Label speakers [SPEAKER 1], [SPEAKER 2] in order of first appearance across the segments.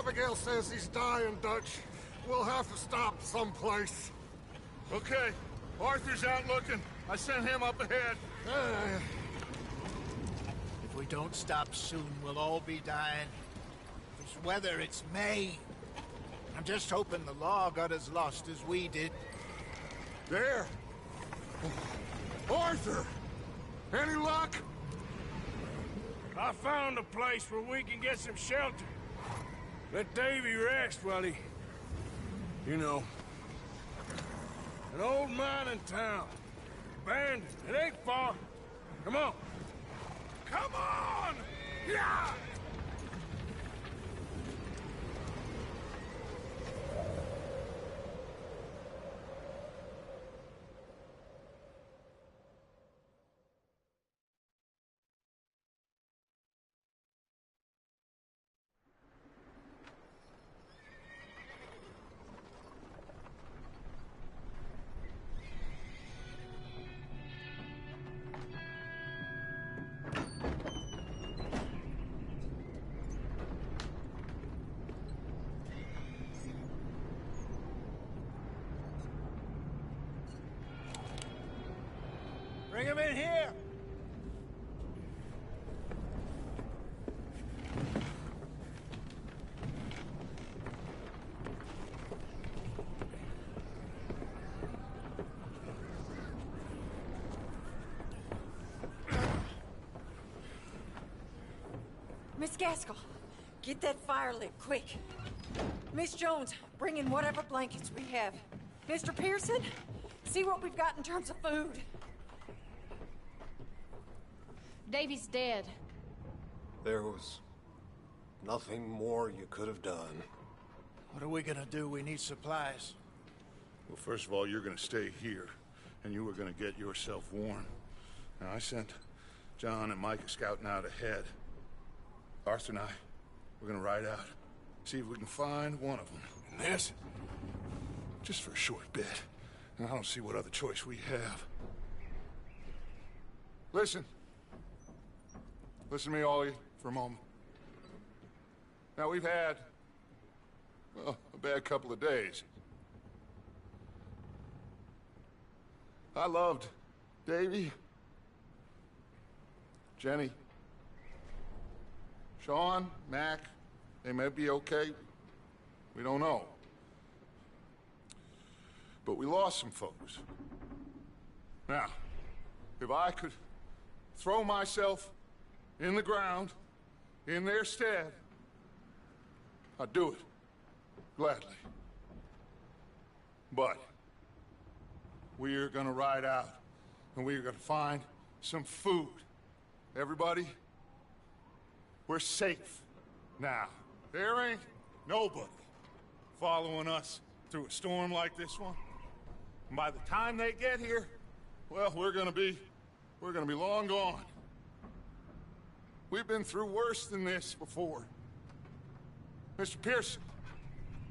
[SPEAKER 1] Abigail says he's dying, Dutch. We'll have to stop someplace.
[SPEAKER 2] Okay. Arthur's out looking. I sent him up ahead.
[SPEAKER 3] If we don't stop soon, we'll all be dying. This weather, it's May. I'm just hoping the law got as lost as we did.
[SPEAKER 1] There! Arthur! Any luck?
[SPEAKER 4] I found a place where we can get some shelter. Let Davy rest while he... You know. An old mining town. Abandoned. It ain't far. Come on. Come on! Yeah!
[SPEAKER 3] Bring him in here!
[SPEAKER 5] Miss Gaskell, get that fire lit, quick. Miss Jones, bring in whatever blankets we have. Mr. Pearson, see what we've got in terms of food.
[SPEAKER 6] Davy's dead.
[SPEAKER 1] There was nothing more you could have done.
[SPEAKER 3] What are we gonna do? We need supplies.
[SPEAKER 2] Well, first of all, you're gonna stay here, and you were gonna get yourself warm. Now, I sent John and Micah scouting out ahead. Arthur and I, we're gonna ride out, see if we can find one of them. And this, just for a short bit. And I don't see what other choice we have. Listen. Listen to me, all of you, for a moment. Now, we've had, well, a bad couple of days. I loved Davy, Jenny, Sean, Mac. They may be okay. We don't know. But we lost some folks. Now, if I could throw myself in the ground, in their stead, I'd do it, gladly. But we're gonna ride out, and we're gonna find some food. Everybody, we're safe now. There ain't nobody following us through a storm like this one. And by the time they get here, well, we're gonna be long gone. We've been through worse than this before. Mr. Pearson,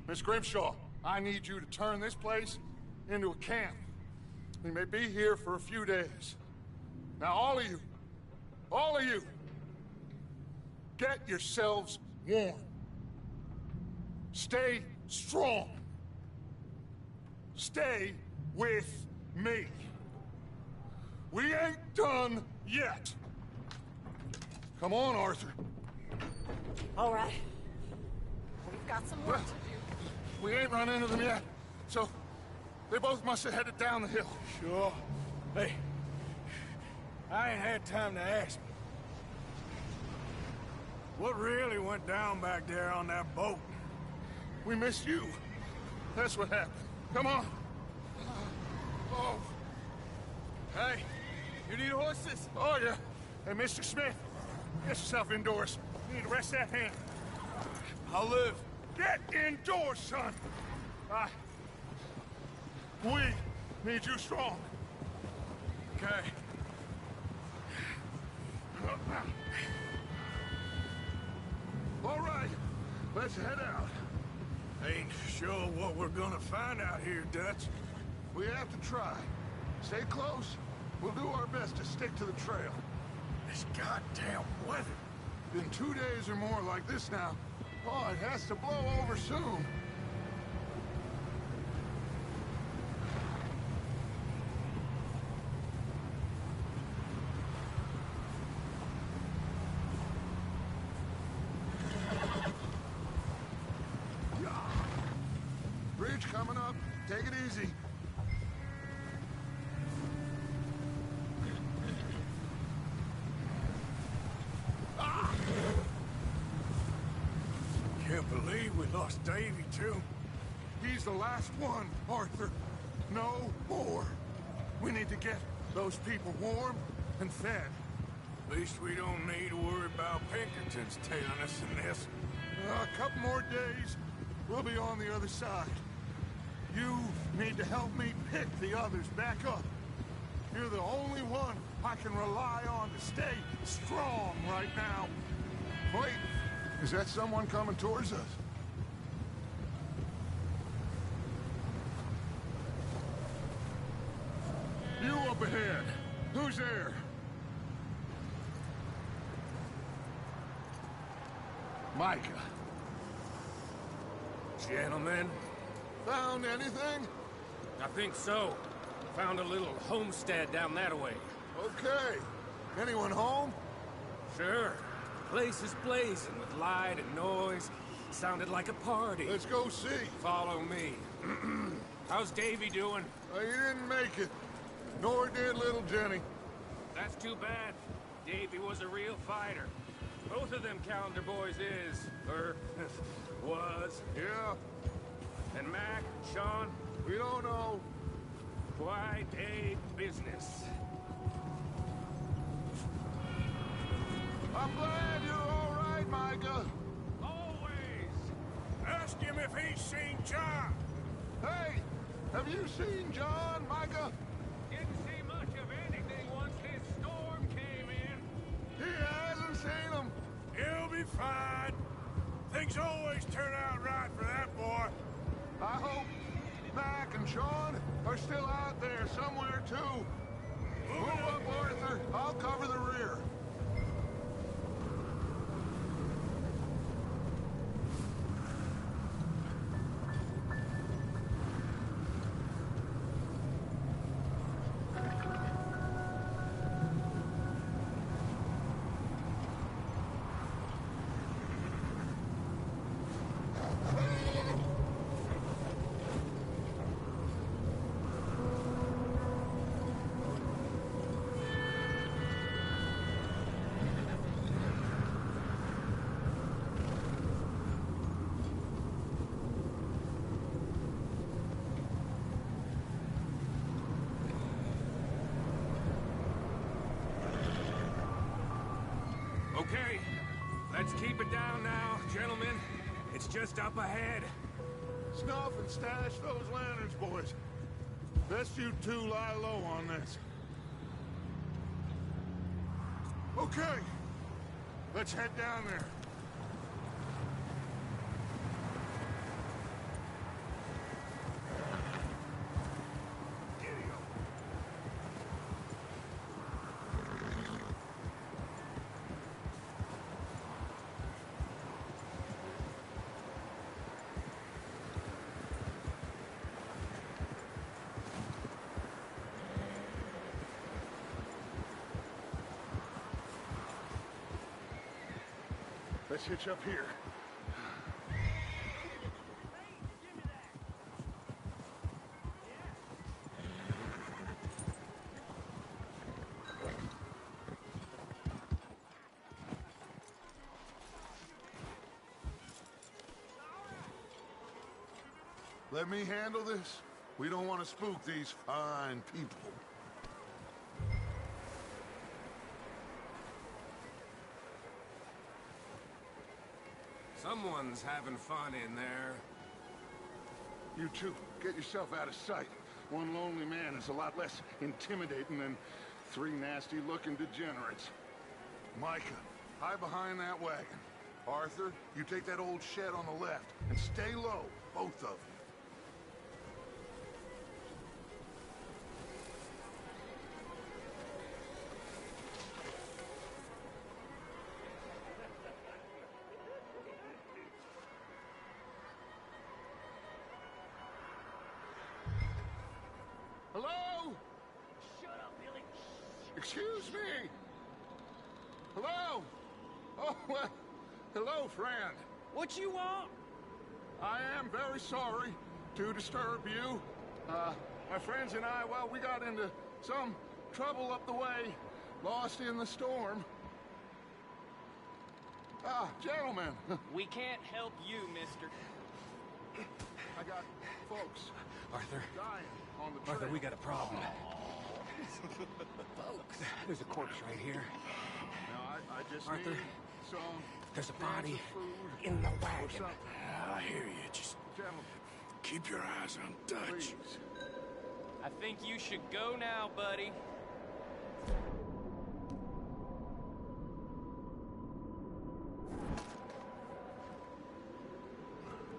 [SPEAKER 2] Miss Grimshaw, I need you to turn this place into a camp. We may be here for a few days. Now, all of you, get yourselves warm. Stay strong. Stay with me. We ain't done yet. Come on, Arthur.
[SPEAKER 5] All right. We've got some work to do.
[SPEAKER 2] We ain't run into them yet, so they both must have headed down the hill.
[SPEAKER 4] Sure. Hey, I ain't had time to ask. What really went down back there on that boat?
[SPEAKER 2] We missed you. That's what happened. Come on. Oh.
[SPEAKER 4] Hey, you need horses?
[SPEAKER 2] Oh, yeah. Hey, Mr. Smith, get yourself indoors. You need to rest that hand.
[SPEAKER 4] I'll live.
[SPEAKER 2] Get indoors, son. We need you strong.
[SPEAKER 4] Okay.
[SPEAKER 2] All right, let's head out.
[SPEAKER 4] Ain't sure what we're gonna find out here, Dutch.
[SPEAKER 2] We have to try. Stay close. We'll do our best to stick to the trail.
[SPEAKER 4] This goddamn weather.
[SPEAKER 2] Been 2 days or more like this now. Oh, it has to blow over soon. Bridge coming up. Take it easy.
[SPEAKER 4] Can't believe we lost Davy, too.
[SPEAKER 2] He's the last one, Arthur. No more. We need to get those people warm and fed.
[SPEAKER 4] At least we don't need to worry about Pinkertons tailing us in this.
[SPEAKER 2] A couple more days, we'll be on the other side. You need to help me pick the others back up. You're the only one I can rely on to stay strong right now. Wait, is that someone coming towards us? You up ahead. Who's there? Micah.
[SPEAKER 7] Gentlemen,
[SPEAKER 2] Found anything?
[SPEAKER 7] I think so. Found a little homestead down that way.
[SPEAKER 2] Okay. Anyone home?
[SPEAKER 7] Sure. Place is blazing with light and noise. Sounded like a party.
[SPEAKER 2] Let's go see.
[SPEAKER 7] Follow me. How's Davy doing?
[SPEAKER 2] He didn't make it. Nor did little Jenny.
[SPEAKER 7] That's too bad. Davy was a real fighter. Both of them calendar boys is, or was.
[SPEAKER 2] Yeah,
[SPEAKER 7] And Mac, Sean,
[SPEAKER 2] we don't know.
[SPEAKER 7] quite a business.
[SPEAKER 2] I'm glad you're all right, Micah.
[SPEAKER 7] Always.
[SPEAKER 4] Ask him if he's seen John.
[SPEAKER 2] Hey, have you seen John, Micah?
[SPEAKER 7] Didn't see much of anything once this storm came in.
[SPEAKER 2] He hasn't seen him.
[SPEAKER 4] He'll be fine. Things always turn out right for that boy.
[SPEAKER 2] I hope Mac and Sean are still out there somewhere, too. Move up, Arthur. I'll cover the rear.
[SPEAKER 7] Okay, let's keep it down now, gentlemen. It's just up ahead.
[SPEAKER 2] Snuff and stash those lanterns, boys. Best you two lie low on this. Okay, let's head down there. Let's hitch up here. Let me handle this. We don't want to spook these fine people.
[SPEAKER 7] Someone's having fun in there.
[SPEAKER 2] You two, get yourself out of sight. One lonely man is a lot less intimidating than three nasty-looking degenerates. Micah, hide behind that wagon. Arthur, you take that old shed on the left, and stay low, both of you. Excuse me! Hello? Oh, well, hello, friend.
[SPEAKER 7] What you want?
[SPEAKER 2] I am very sorry to disturb you. My friends and I, well, we got into some trouble up the way, lost in the storm. Ah, gentlemen.
[SPEAKER 7] We can't help you, mister.
[SPEAKER 2] I got folks
[SPEAKER 8] Arthur,
[SPEAKER 2] dying on the trail.
[SPEAKER 8] Arthur, we got a problem. Folks, there's a corpse right here.
[SPEAKER 2] Now, I just
[SPEAKER 8] Arthur,
[SPEAKER 2] need some
[SPEAKER 8] there's a
[SPEAKER 2] cans
[SPEAKER 8] body
[SPEAKER 2] of food
[SPEAKER 8] in the
[SPEAKER 2] or
[SPEAKER 8] wagon.
[SPEAKER 2] something.
[SPEAKER 4] I hear you. Just
[SPEAKER 2] Gentlemen,
[SPEAKER 4] keep your eyes on Dutch.
[SPEAKER 2] please.
[SPEAKER 7] I think you should go now, buddy.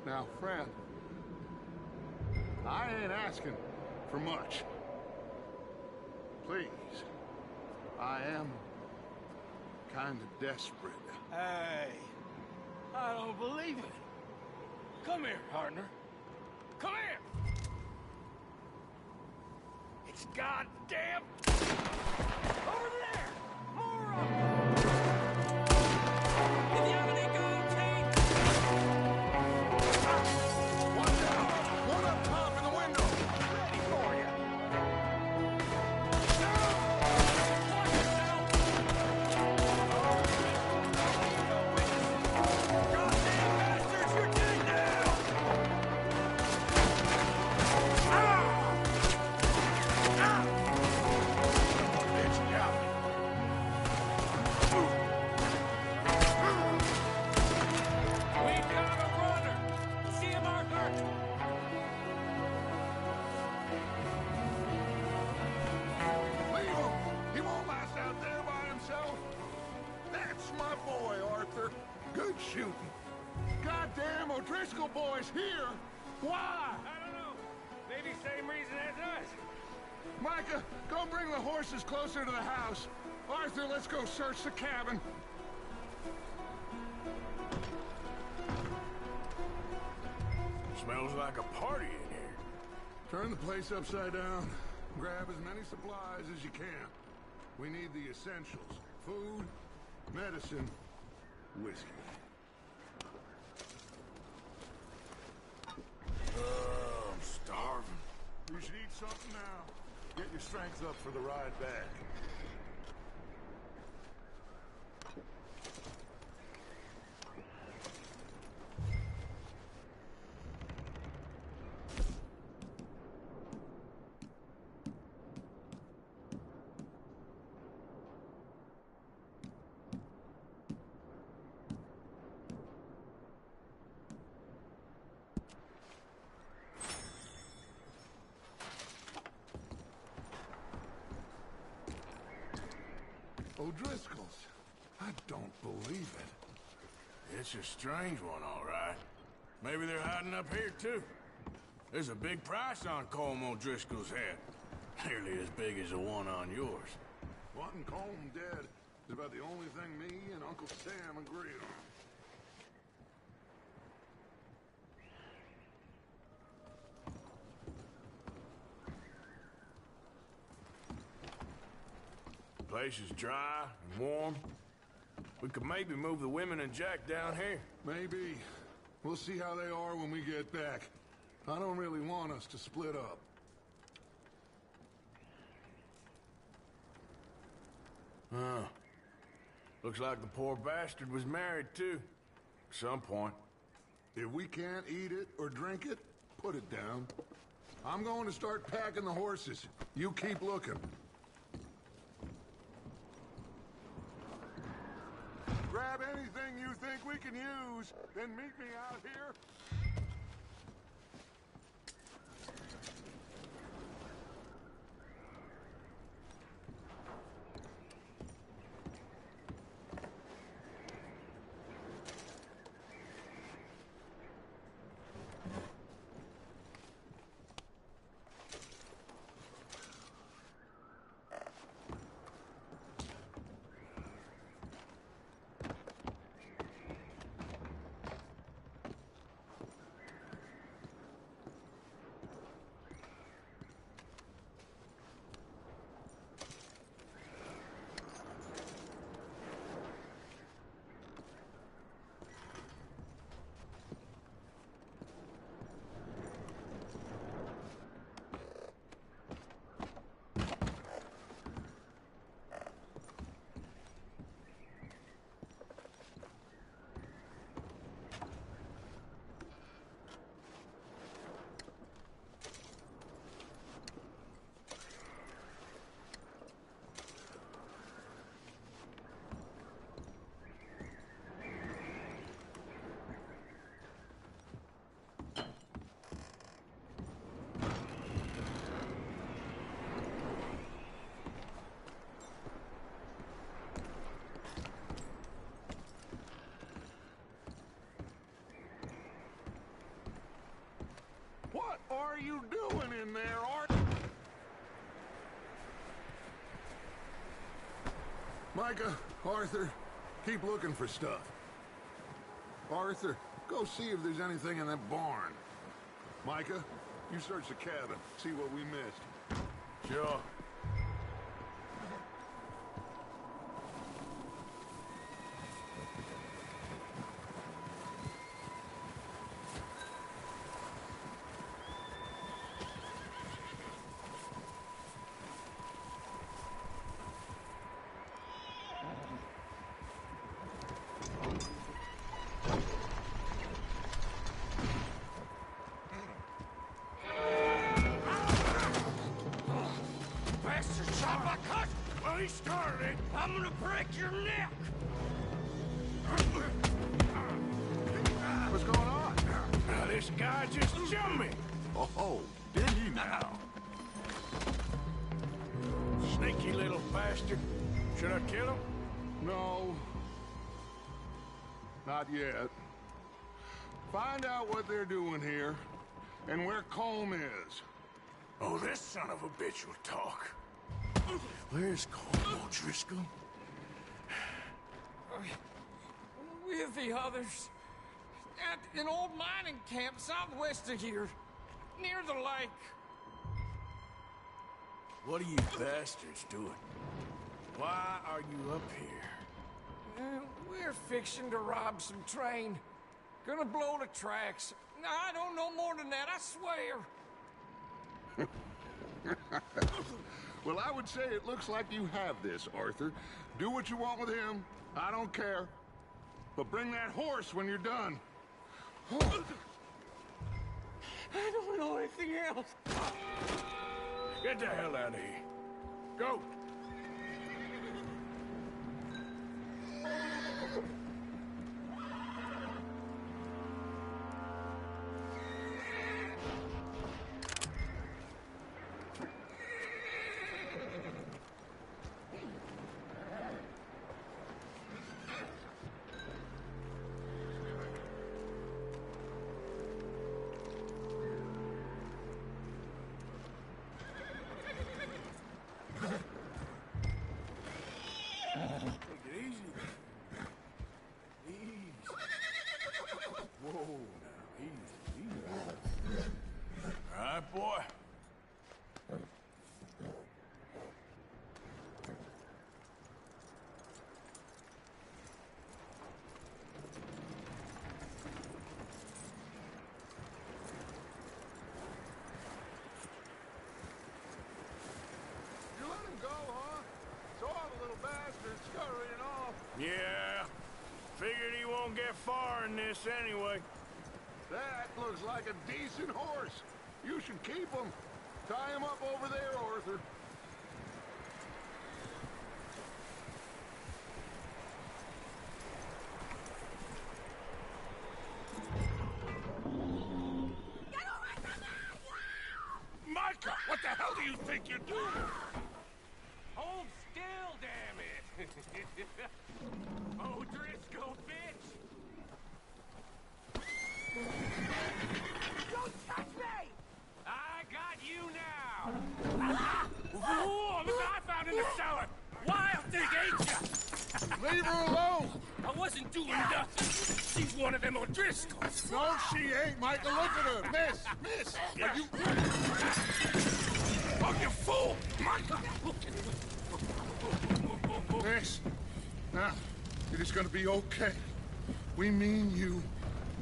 [SPEAKER 2] Now, friend, I ain't asking for much. Please, I am kind of desperate.
[SPEAKER 4] Hey, I don't believe it. Come here, partner. Come here. It's goddamn over there. More of them. If you have any gold teeth.
[SPEAKER 2] Watch out! One up top in the window!
[SPEAKER 4] Ready for you. Goddamn bastards, you're dead now!
[SPEAKER 2] It's got me.
[SPEAKER 7] We got a runner. See him, Arthur?
[SPEAKER 2] Leave him! He won't last out there by himself. That's my boy, Arthur. Good shooting. Goddamn O'Driscoll boy's here. Why?
[SPEAKER 7] I don't know. Maybe same reason as us.
[SPEAKER 2] Micah, go bring the horses closer to the house. Arthur, let's go search the cabin.
[SPEAKER 4] Smells like a party in here.
[SPEAKER 2] Turn the place upside down. Grab as many supplies as you can. We need the essentials. Food, medicine, whiskey.
[SPEAKER 4] Oh, I'm starving.
[SPEAKER 2] You should eat something now. Get your strength up for the ride back. O'Driscoll's. I don't believe it.
[SPEAKER 4] It's a strange one, all right. Maybe they're hiding up here, too. There's a big price on Colm O'Driscoll's head. Nearly as big as the one on yours.
[SPEAKER 2] Wanting Colm dead is about the only thing me and Uncle Sam agree on.
[SPEAKER 4] The place is dry and warm. We could maybe move the women and Jack down here.
[SPEAKER 2] Maybe. We'll see how they are when we get back. I don't really want us to split up.
[SPEAKER 4] Huh. Looks like the poor bastard was married, too. At some point.
[SPEAKER 2] If we can't eat it or drink it, put it down. I'm going to start packing the horses. You keep looking. Grab anything you think we can use, then meet me out here. are you doing in there, Arthur? Micah, Arthur, keep looking for stuff. Arthur, go see if there's anything in that barn. Micah, you search the cabin, see what we missed.
[SPEAKER 4] Sure. He started, I'm gonna break your neck!
[SPEAKER 2] What's going on?
[SPEAKER 4] This guy just jumped me!
[SPEAKER 2] Oh, did he now?
[SPEAKER 4] Sneaky little bastard. Should I kill him?
[SPEAKER 2] No. Not yet. Find out what they're doing here, and where Colm is.
[SPEAKER 4] Oh, this son of a bitch will talk. Where's Colm O'Driscoll?
[SPEAKER 8] With the others. At an old mining camp southwest of here. Near the lake.
[SPEAKER 4] What are you bastards doing? Why are you up here?
[SPEAKER 8] We're fixing to rob some train. Gonna blow the tracks. I don't know more than that, I swear.
[SPEAKER 2] Well, I would say it looks like you have this, Arthur. Do what you want with him. I don't care. But bring that horse when you're done.
[SPEAKER 8] I don't know anything else.
[SPEAKER 4] Get the hell out of here. Go! Boy.
[SPEAKER 2] You let him go, huh? Saw the little bastard scurrying off.
[SPEAKER 4] Yeah. Figured he won't get far in this anyway.
[SPEAKER 2] That looks like a decent horse. You should keep him. Tie him up over there, Arthur.
[SPEAKER 4] Micah, what the hell do you think you're doing?
[SPEAKER 7] Hold still, damn it! O'Driscoll, bitch! Don't touch me! I got you now! Whoa, look what I found in the cellar! Wild thing, ain't ya?
[SPEAKER 2] Leave her alone!
[SPEAKER 7] I wasn't doing nothing. She's one of them O'Driscolls.
[SPEAKER 2] No, she ain't, Micah. Look at her. Miss! Are you...
[SPEAKER 4] Oh, you fool! Micah!
[SPEAKER 2] Miss, now, it is gonna be okay. We mean you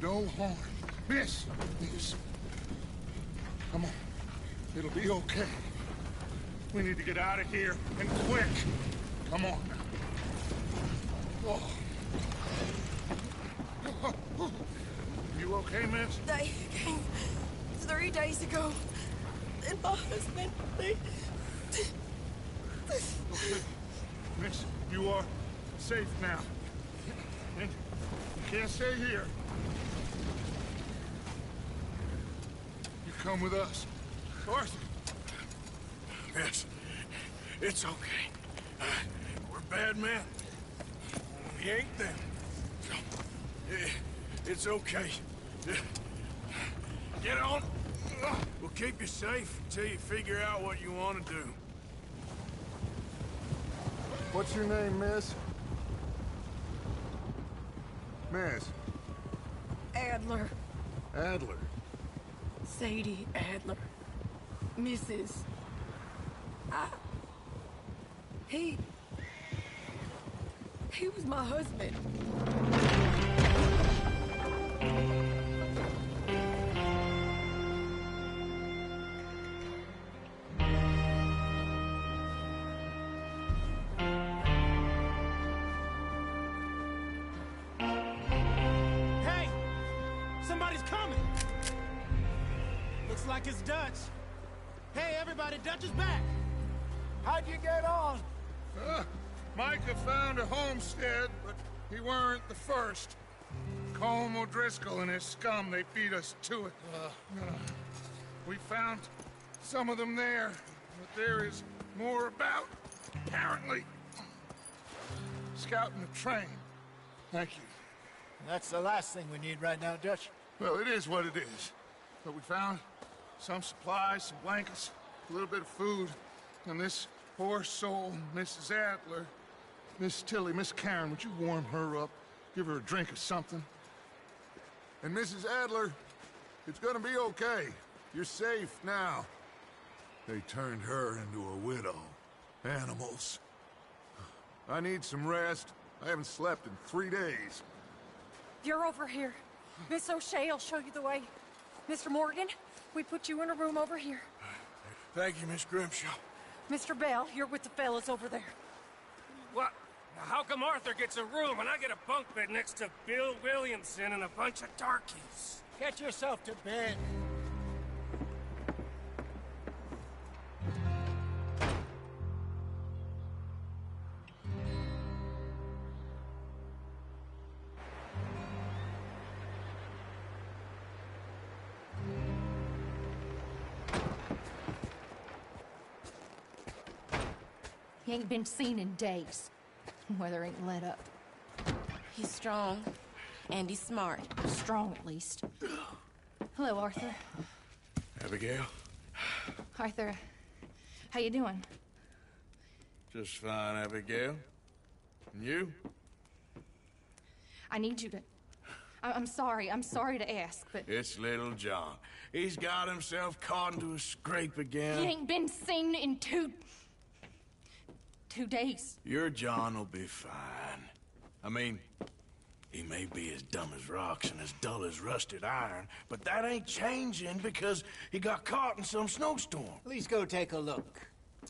[SPEAKER 2] no harm. Miss! Come on. It'll be okay. We need to get out of here, and quick. Come on now. Oh. You okay, miss?
[SPEAKER 9] They came 3 days ago. And my husband, they...
[SPEAKER 2] Okay. Miss, you are safe now. And you can't stay here. You come with us. Arthur!
[SPEAKER 4] Yes, it's okay. We're bad men. We ain't them. It's okay. Get on. We'll keep you safe until you figure out what you want to do.
[SPEAKER 2] What's your name, miss? Miss.
[SPEAKER 9] Adler.
[SPEAKER 2] Adler.
[SPEAKER 9] Sadie Adler. Mrs. He was my husband.
[SPEAKER 7] Hey! Somebody's coming! Looks like it's Dutch. Hey, everybody, Dutch is back!
[SPEAKER 3] How'd you get on?
[SPEAKER 2] Micah found a homestead, but he weren't the first. Colm O'Driscoll and his scum, they beat us to it. We found some of them there, but there is more about, apparently. Scouting the train. Thank you.
[SPEAKER 3] That's the last thing we need right now, Dutch.
[SPEAKER 2] Well, it is what it is. But we found some supplies, some blankets, a little bit of food, and this poor soul, Mrs. Adler, Miss Tilly, Miss Karen, would you warm her up? Give her a drink or something? And Mrs. Adler, it's gonna be okay. You're safe now. They turned her into a widow. Animals. I need some rest. I haven't slept in 3 days.
[SPEAKER 5] You're over here. Miss O'Shea will show you the way. Mr. Morgan, we put you in a room over here.
[SPEAKER 4] Thank you, Miss Grimshaw.
[SPEAKER 5] Mr. Bell, you're with the fellas over there.
[SPEAKER 7] What? How come Arthur gets a room and I get a bunk bed next to Bill Williamson and a bunch of darkies?
[SPEAKER 3] Get yourself to bed.
[SPEAKER 6] He ain't been seen in days. Weather ain't let up.
[SPEAKER 9] He's strong, and he's smart.
[SPEAKER 6] Strong, at least. Hello, Arthur.
[SPEAKER 4] Abigail?
[SPEAKER 6] Arthur, how you doing?
[SPEAKER 4] Just fine, Abigail. And you?
[SPEAKER 6] I need you to... I'm sorry to ask, but...
[SPEAKER 4] It's little John. He's got himself caught into a scrape again.
[SPEAKER 6] He ain't been seen in 2 days.
[SPEAKER 4] Your John will be fine. I mean, he may be as dumb as rocks and as dull as rusted iron, but that ain't changing because he got caught in some snowstorm.
[SPEAKER 3] Please go take a look.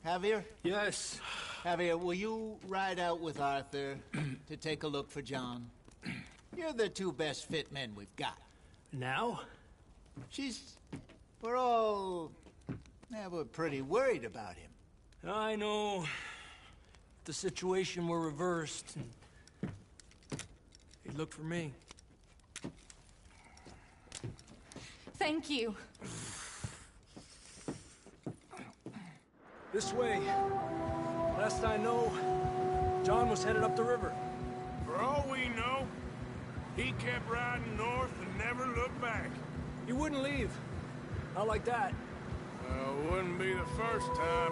[SPEAKER 3] Javier?
[SPEAKER 7] Yes.
[SPEAKER 3] Javier, will you ride out with Arthur to take a look for John? You're the 2 best fit men we've got.
[SPEAKER 7] Now?
[SPEAKER 3] We're pretty worried about him.
[SPEAKER 7] I know. If the situation were reversed, he'd look for me.
[SPEAKER 6] Thank you.
[SPEAKER 7] This way. Last I know, John was headed up the river.
[SPEAKER 4] For all we know, he kept riding north and never looked back.
[SPEAKER 7] He wouldn't leave. Not like that.
[SPEAKER 4] Wouldn't be the first time.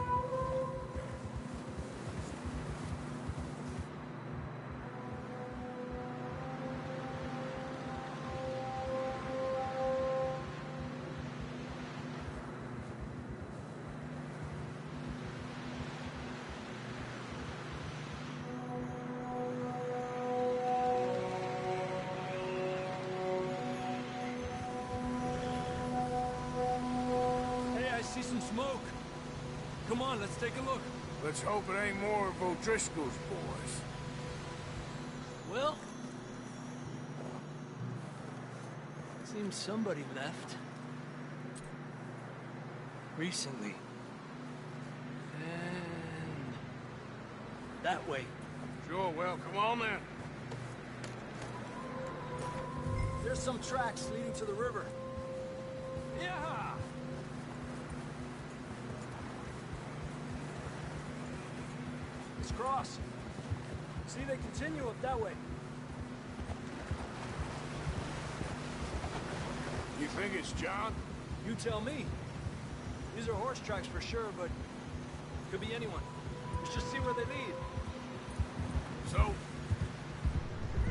[SPEAKER 7] See some smoke. Come on, let's take a look.
[SPEAKER 4] Let's hope it ain't more of O'Driscoll's boys.
[SPEAKER 7] Well, seems somebody left. Recently. And that way.
[SPEAKER 4] Sure, well, come on then.
[SPEAKER 7] There's some tracks leading to the river. Yeah! Let's cross. See, they continue up that way.
[SPEAKER 4] You think it's John?
[SPEAKER 7] You tell me.
[SPEAKER 10] These are horse tracks for sure, but could be anyone. Let's just see where they lead.
[SPEAKER 4] So,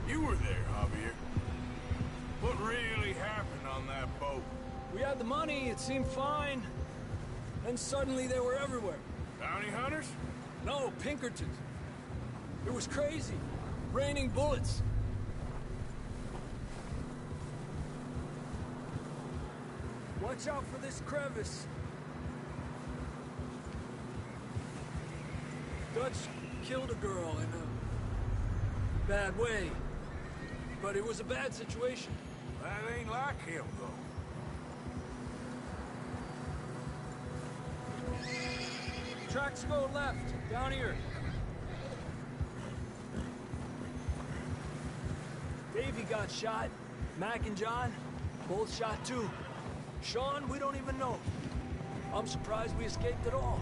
[SPEAKER 4] you were there, Javier. What really happened on that boat?
[SPEAKER 10] We had the money, it seemed fine. Then suddenly they were everywhere.
[SPEAKER 4] Bounty hunters?
[SPEAKER 10] No, Pinkertons. It was crazy. Raining bullets. Watch out for this crevice. Dutch killed a girl in a bad way. But it was a bad situation.
[SPEAKER 4] That ain't like him, though.
[SPEAKER 10] Tracks go left, down here. Davey got shot. Mac and John, both shot too. Sean, we don't even know. I'm surprised we escaped at all.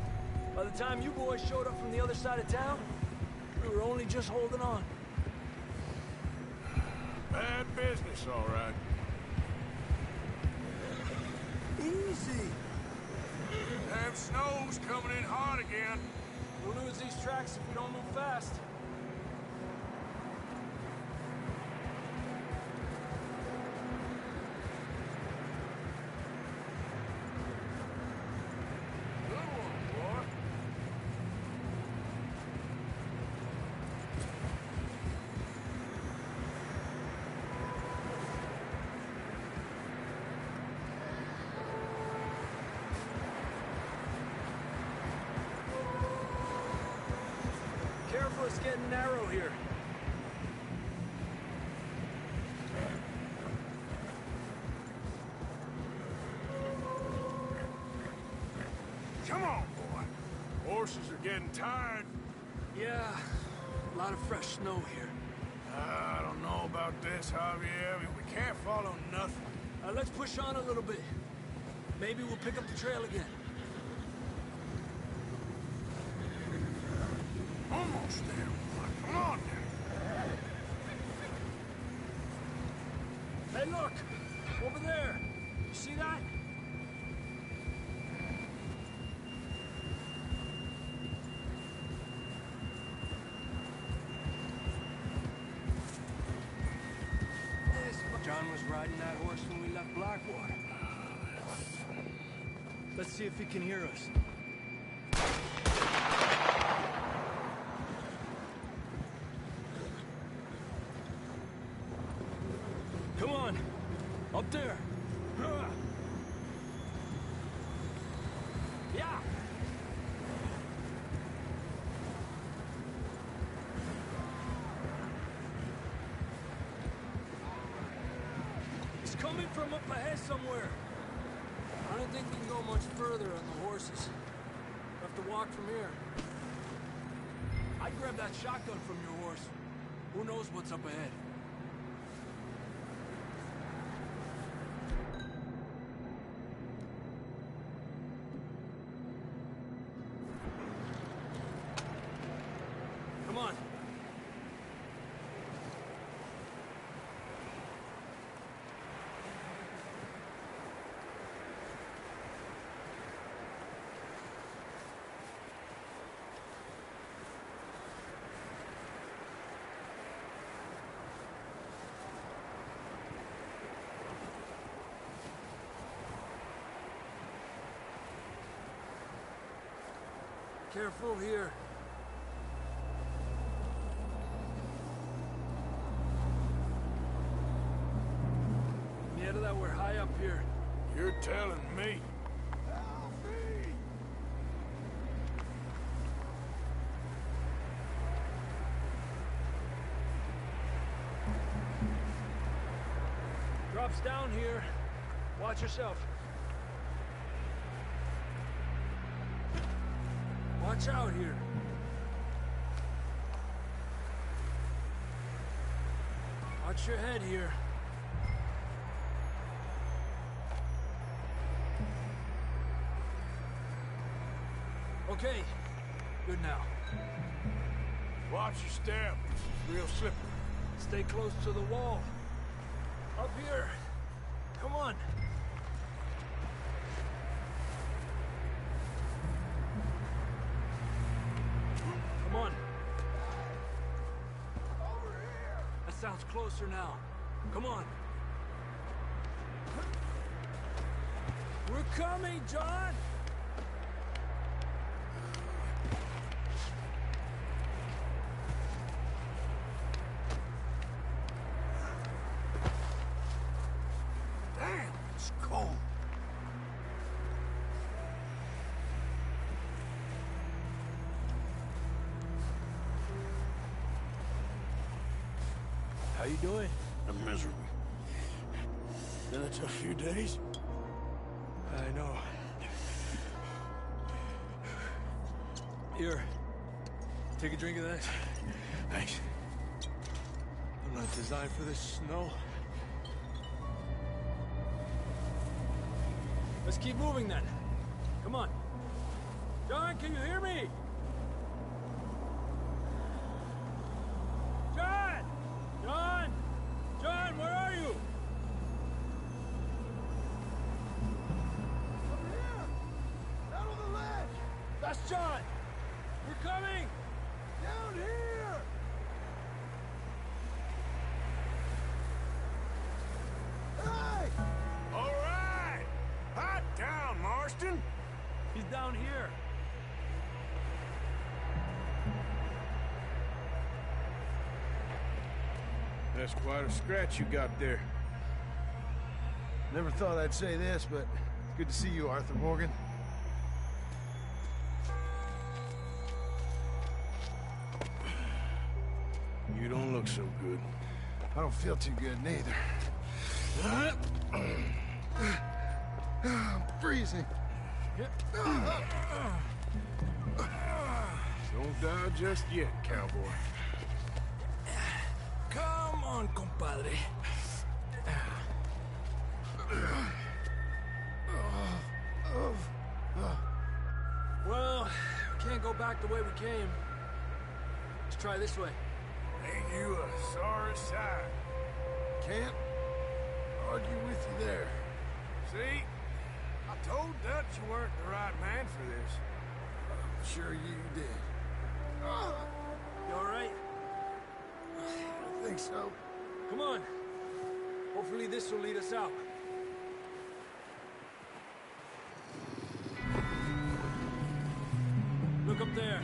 [SPEAKER 10] By the time you boys showed up from the other side of town, we were only just holding on.
[SPEAKER 4] Bad business, all right.
[SPEAKER 10] Easy.
[SPEAKER 4] Damn snow's coming in hard again.
[SPEAKER 10] We'll lose these tracks if we don't move fast.
[SPEAKER 4] Good one, boy.
[SPEAKER 10] Careful, it's getting narrow here.
[SPEAKER 4] Come on, boy. Horses are getting tired.
[SPEAKER 10] Yeah, a lot of fresh snow here.
[SPEAKER 4] I don't know about this, Javier. I mean, we can't follow nothing.
[SPEAKER 10] Let's push on a little bit. Maybe we'll pick up the trail again.
[SPEAKER 4] Almost there, boy. Come on now.
[SPEAKER 10] Hey, look! Over there! You see that? John was riding that horse when we left Blackwater. Let's see if he can hear us. Come on! Up there! Yeah! He's coming from up ahead somewhere. I don't think we can go much further on the horses. We'll have to walk from here. I'd grab that shotgun from your horse. Who knows what's up ahead? Come on. Careful here. Yeah, that we're high up here.
[SPEAKER 4] You're telling me.
[SPEAKER 10] Drops down here. Watch yourself. Watch out here. Watch your head here. Okay. Good now.
[SPEAKER 4] Watch your step. It's real slippery.
[SPEAKER 10] Stay close to the wall. Up here. Come on. sounds closer now. Come on. We're coming, John!
[SPEAKER 4] Damn, it's cold.
[SPEAKER 10] How you doing?
[SPEAKER 4] I'm miserable. Been a tough few days.
[SPEAKER 10] I know. Here. Take a drink of that.
[SPEAKER 4] Thanks.
[SPEAKER 10] I'm not designed for this snow. Let's keep moving then. Come on. John, can you hear me? John! John! John, where are you?
[SPEAKER 3] Over here! Down on the ledge!
[SPEAKER 10] That's John! We're coming!
[SPEAKER 3] Down here! Hey!
[SPEAKER 4] All right! Hot down, Marston!
[SPEAKER 10] He's down here.
[SPEAKER 4] That's quite a scratch you got there.
[SPEAKER 11] Never thought I'd say this, but it's good to see you, Arthur Morgan.
[SPEAKER 4] You don't look so good.
[SPEAKER 11] I don't feel too good, neither. I'm freezing.
[SPEAKER 4] Don't die just yet, cowboy.
[SPEAKER 10] Come on, compadre. Well, we can't go back the way we came. Let's try this way.
[SPEAKER 4] Ain't you a sorry sight?
[SPEAKER 11] Can't argue with you there.
[SPEAKER 4] See? I told Dutch you weren't the right man for this.
[SPEAKER 11] I'm sure you did.
[SPEAKER 10] You all right?
[SPEAKER 11] I think so.
[SPEAKER 10] Come on. Hopefully this will lead us out. Look up there.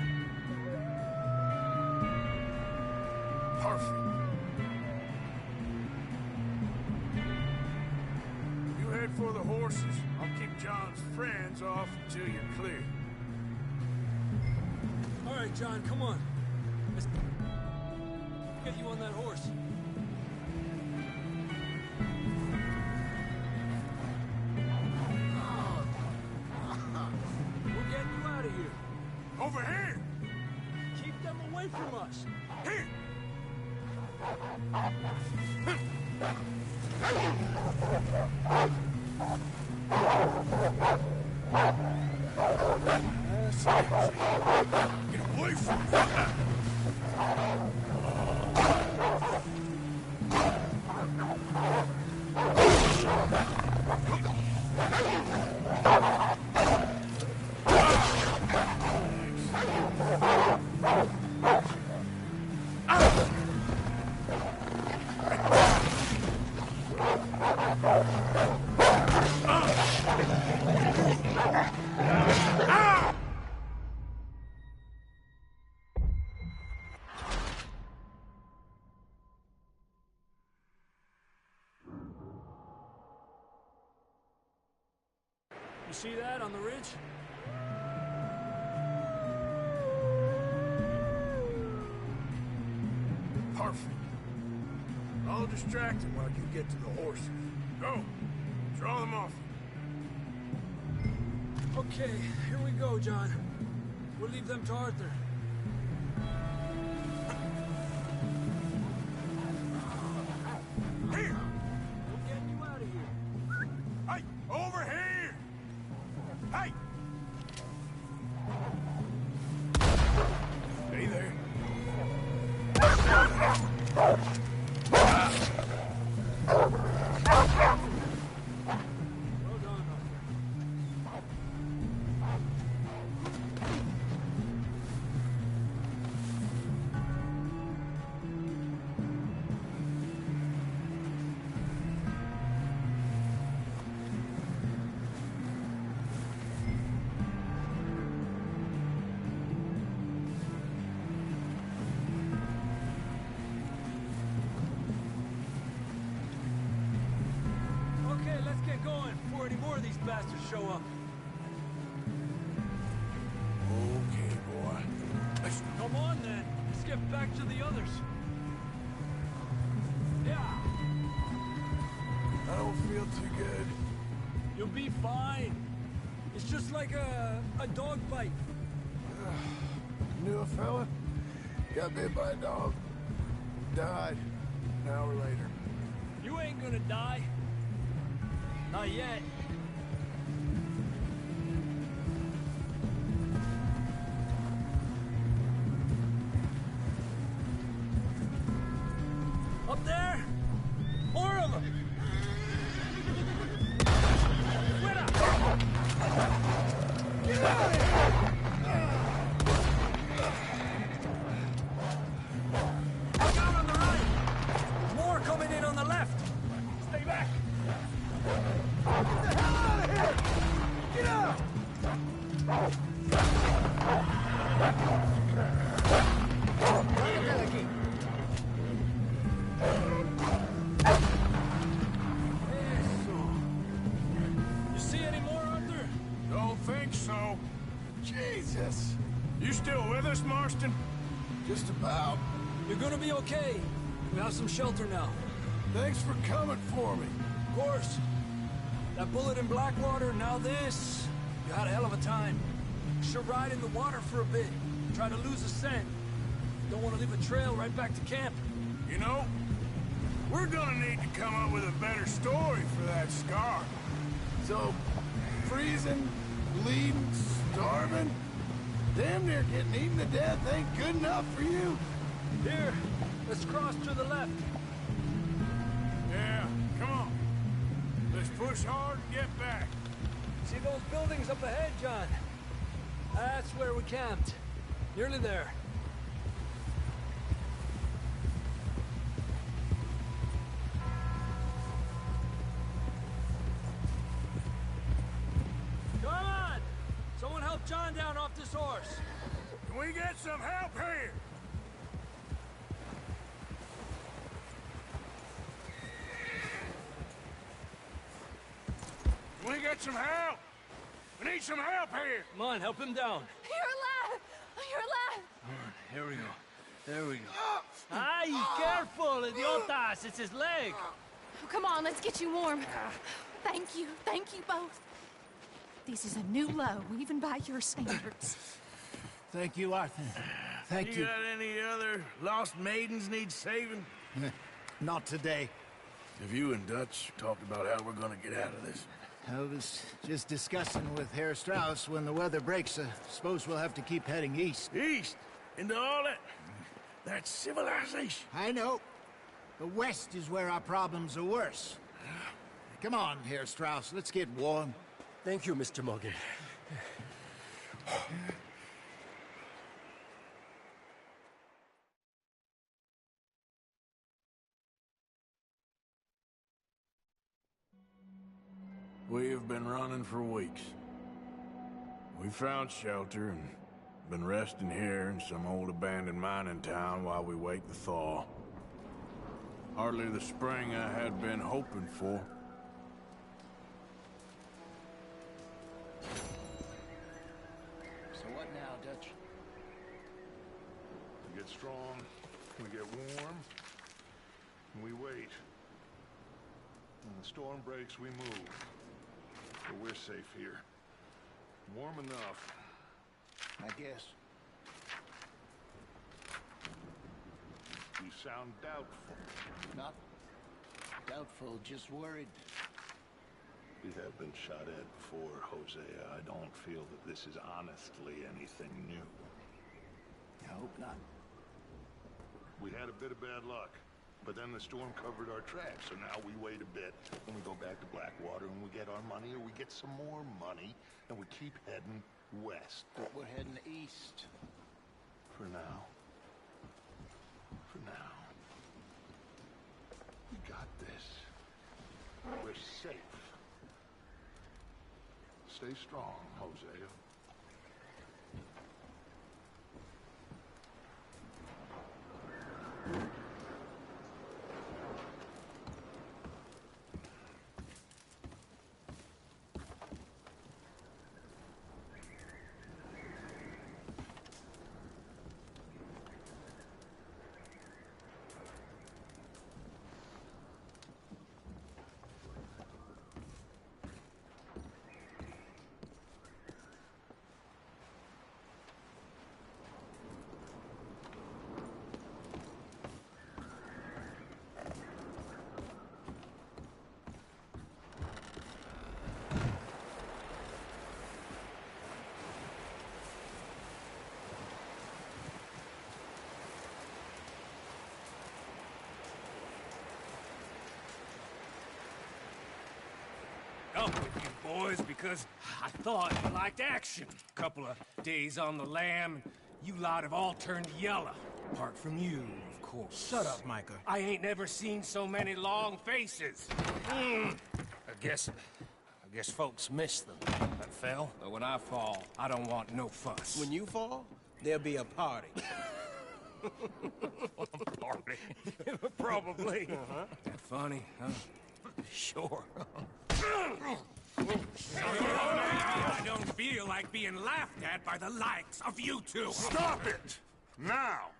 [SPEAKER 4] Perfect. You head for the horses. I'll keep John's friends off until you're clear.
[SPEAKER 10] All right, John, come on. Let's get you on that horse. We're getting you out of here.
[SPEAKER 4] Over here!
[SPEAKER 10] Keep them away from us.
[SPEAKER 4] Here! Get away from me!
[SPEAKER 10] You see that on the ridge?
[SPEAKER 4] Perfect. I'll distract him while you get to the horses. Go! Draw them off.
[SPEAKER 10] Okay, here we go, John. We'll leave them to Arthur.
[SPEAKER 4] Here!
[SPEAKER 10] We're getting you out of here.
[SPEAKER 4] Hey! Over here! Hey! Stay there.
[SPEAKER 10] Well done, Arthur. show up.
[SPEAKER 4] Okay, boy.
[SPEAKER 10] Come on, then. Let's get back to the others. Yeah.
[SPEAKER 11] I don't feel too good.
[SPEAKER 10] You'll be fine. It's just like a dog fight.
[SPEAKER 11] Knew a fella? Got bit by a dog. Died. An hour later.
[SPEAKER 10] You ain't gonna die. Not yet. Up there? More of them! Fuera! Get out of here! Look out on the right! More coming in on the left! Stay back! Get the hell out of here! Get out! You see any more, Arthur?
[SPEAKER 4] Don't think so.
[SPEAKER 11] Jesus!
[SPEAKER 4] You still with us, Marston?
[SPEAKER 11] Just about.
[SPEAKER 10] You're gonna be okay. We have some shelter now.
[SPEAKER 11] Thanks for coming for me.
[SPEAKER 10] Of course. That bullet in Blackwater, now this. You had a hell of a time. Should ride in the water for a bit. Try to lose the scent. Don't want to leave a trail right back to camp.
[SPEAKER 4] You know, we're gonna need to come up with a better story for that scar.
[SPEAKER 11] So, freezing, bleeding, starving, damn near getting eaten to death ain't good enough for you?
[SPEAKER 10] Here, let's cross to the left.
[SPEAKER 4] Yeah, come on. Let's push hard and get back.
[SPEAKER 10] See those buildings up ahead, John? That's where we camped. Nearly there. Come on! Someone help John down off this horse.
[SPEAKER 4] Can we get some help here? Can we get some help? We need some help here.
[SPEAKER 10] Come on, help him down.
[SPEAKER 9] You're alive! You're alive!
[SPEAKER 10] Come on, here we go. There we go. Ay, careful, idiotas! It's his leg.
[SPEAKER 6] Oh, come on, let's get you warm. Thank you both. This is a new low, even by your standards.
[SPEAKER 3] Thank you, Arthur. Thank you.
[SPEAKER 4] You got any other lost maidens need saving?
[SPEAKER 3] Not today.
[SPEAKER 11] Have you and Dutch talked about how we're gonna get out of this?
[SPEAKER 3] I was just discussing with Herr Strauss when the weather breaks. Suppose we'll have to keep heading east.
[SPEAKER 4] East? Into all that civilization?
[SPEAKER 3] I know. The west is where our problems are worse. Come on, Herr Strauss. Let's get warm.
[SPEAKER 10] Thank you, Mr. Morgan.
[SPEAKER 4] We have been running for weeks. We found shelter and been resting here in some old abandoned mining town while we wait the thaw. Hardly the spring I had been hoping for.
[SPEAKER 3] So what now, Dutch?
[SPEAKER 2] We get strong, we get warm, and we wait. When the storm breaks, we move. But we're safe here. Warm enough.
[SPEAKER 3] I guess.
[SPEAKER 2] You sound doubtful.
[SPEAKER 3] Not doubtful, just worried.
[SPEAKER 2] We have been shot at before, Hosea. I don't feel that this is honestly anything new.
[SPEAKER 3] I hope not.
[SPEAKER 2] We had a bit of bad luck, but then the storm covered our tracks, so now we wait a bit, and we go back to Blackwater, and we get our money, or we get some more money, and we keep heading west.
[SPEAKER 3] But we're heading east.
[SPEAKER 2] For now. For now. We got this. We're safe. Stay strong, Hosea.
[SPEAKER 7] with you boys because I thought you liked action. Couple of days on the lam, you lot have all turned yellow. Apart from you, of course.
[SPEAKER 3] Shut up, Micah.
[SPEAKER 7] I ain't never seen so many long faces. I guess folks miss them. That fell. But when I fall, I don't want no fuss.
[SPEAKER 3] When you fall, there'll be a party.
[SPEAKER 7] Party? Probably. That funny, huh? Sure. I don't feel like being laughed at by the likes of you two.
[SPEAKER 2] Stop it! Now!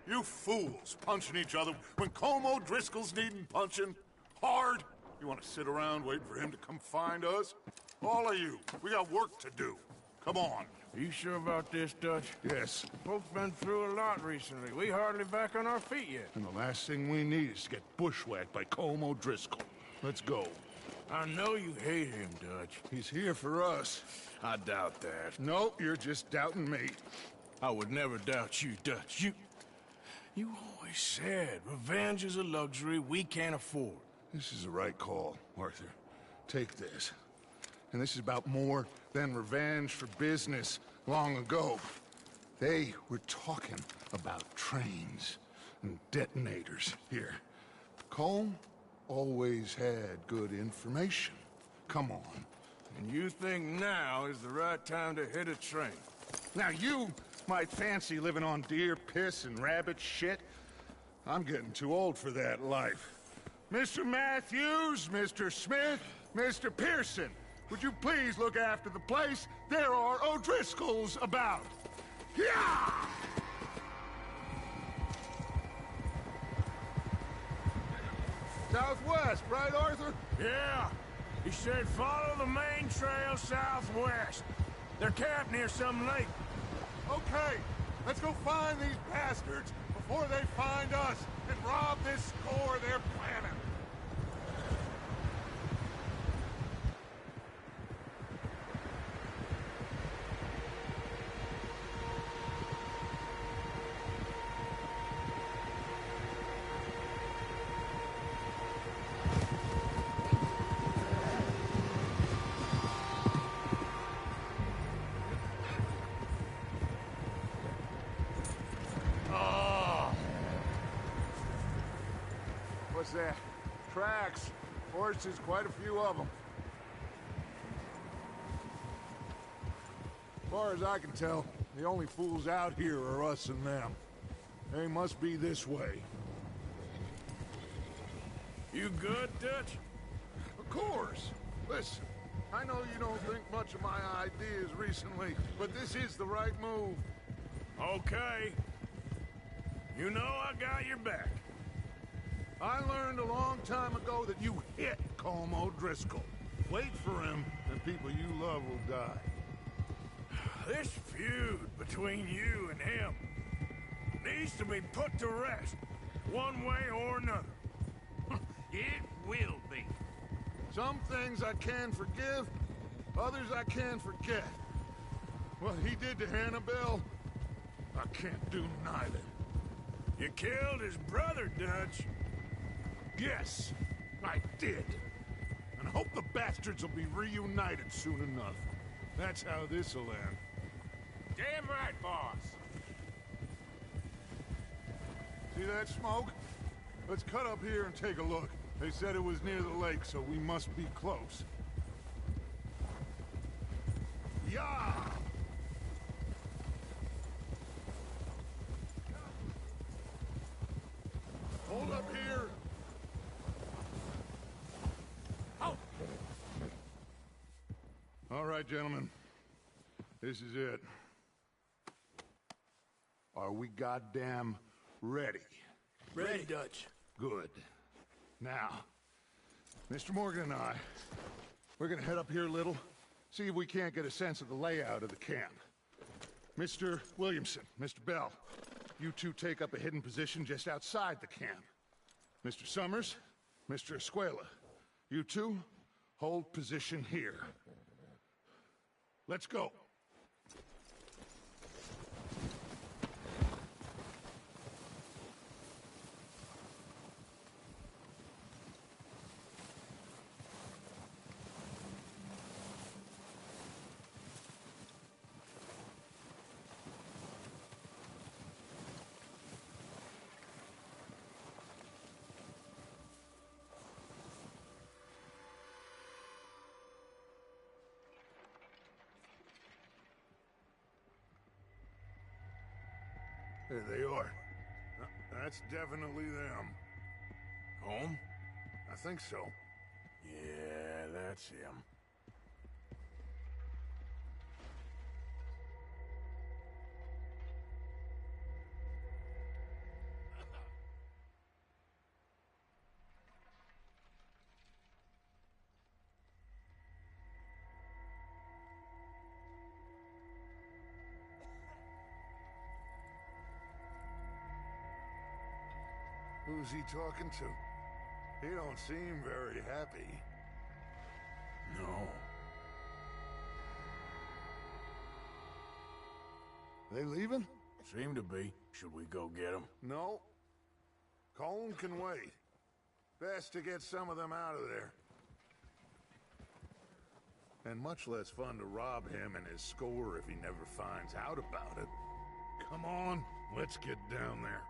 [SPEAKER 2] You fools punching each other when Como Driscoll's needing punching. Hard. You want to sit around waiting for him to come find us? All of you, we got work to do. Come on.
[SPEAKER 4] Are you sure about this, Dutch?
[SPEAKER 2] Yes.
[SPEAKER 4] Folks been through a lot recently. We hardly back on our feet yet.
[SPEAKER 2] And the last thing we need is to get bushwhacked by Como Driscoll. Let's go.
[SPEAKER 4] I know you hate him, Dutch.
[SPEAKER 2] He's here for us.
[SPEAKER 4] I doubt that.
[SPEAKER 2] No, you're just doubting me.
[SPEAKER 4] I would never doubt you, Dutch. You always said revenge is a luxury we can't afford.
[SPEAKER 2] This is the right call, Arthur. Take this. And this is about more than revenge for business long ago. They were talking about trains and detonators here. Colm always had good information. Come on.
[SPEAKER 4] And you think now is the right time to hit a train?
[SPEAKER 2] Now you might fancy living on deer piss and rabbit shit. I'm getting too old for that life. Mr. Matthews, Mr. Smith, Mr. Pearson, would you please look after the place? There are O'Driscolls about. Yeah! Southwest, right, Arthur?
[SPEAKER 4] Yeah. He said follow the main trail southwest. They're camped near some lake.
[SPEAKER 2] Okay, let's go find these bastards before they find us and rob this score they're planning. What's that? Tracks. Horses, quite a few of them. As far as I can tell, the only fools out here are us and them. They must be this way.
[SPEAKER 4] You good, Dutch?
[SPEAKER 2] Of course. Listen, I know you don't think much of my ideas recently, but this is the right move.
[SPEAKER 4] Okay. You know I got your back.
[SPEAKER 2] I learned a long time ago that you hit Como Driscoll. Wait for him, and people you love will die.
[SPEAKER 4] This feud between you and him needs to be put to rest, one way or another.
[SPEAKER 7] It will be.
[SPEAKER 2] Some things I can forgive, others I can forget. What he did to Annabelle, I can't do neither.
[SPEAKER 4] You killed his brother, Dutch.
[SPEAKER 2] Yes, I did. And I hope the bastards will be reunited soon enough. That's how this'll end.
[SPEAKER 7] Damn right, boss.
[SPEAKER 2] See that smoke? Let's cut up here and take a look. They said it was near the lake, so we must be close. Yeah! Hold up here.
[SPEAKER 7] Oh.
[SPEAKER 2] All right, gentlemen. This is it. Are we goddamn ready?
[SPEAKER 10] Ready, Dutch.
[SPEAKER 2] Good. Now, Mr. Morgan and I, we're gonna head up here a little, see if we can't get a sense of the layout of the camp. Mr. Williamson, Mr. Bell, you two take up a hidden position just outside the camp. Mr. Summers, Mr. Escuela, you two hold position here. Let's go. There they are. That's definitely them.
[SPEAKER 12] Home?
[SPEAKER 2] I think so.
[SPEAKER 12] Yeah, that's him.
[SPEAKER 2] Who's he talking to? He don't seem very happy.
[SPEAKER 12] No.
[SPEAKER 2] They leaving?
[SPEAKER 12] Seem to be. Should we go get them?
[SPEAKER 2] No. Colin can wait. Best to get some of them out of there. And much less fun to rob him and his score if he never finds out about it. Come on, let's get down there.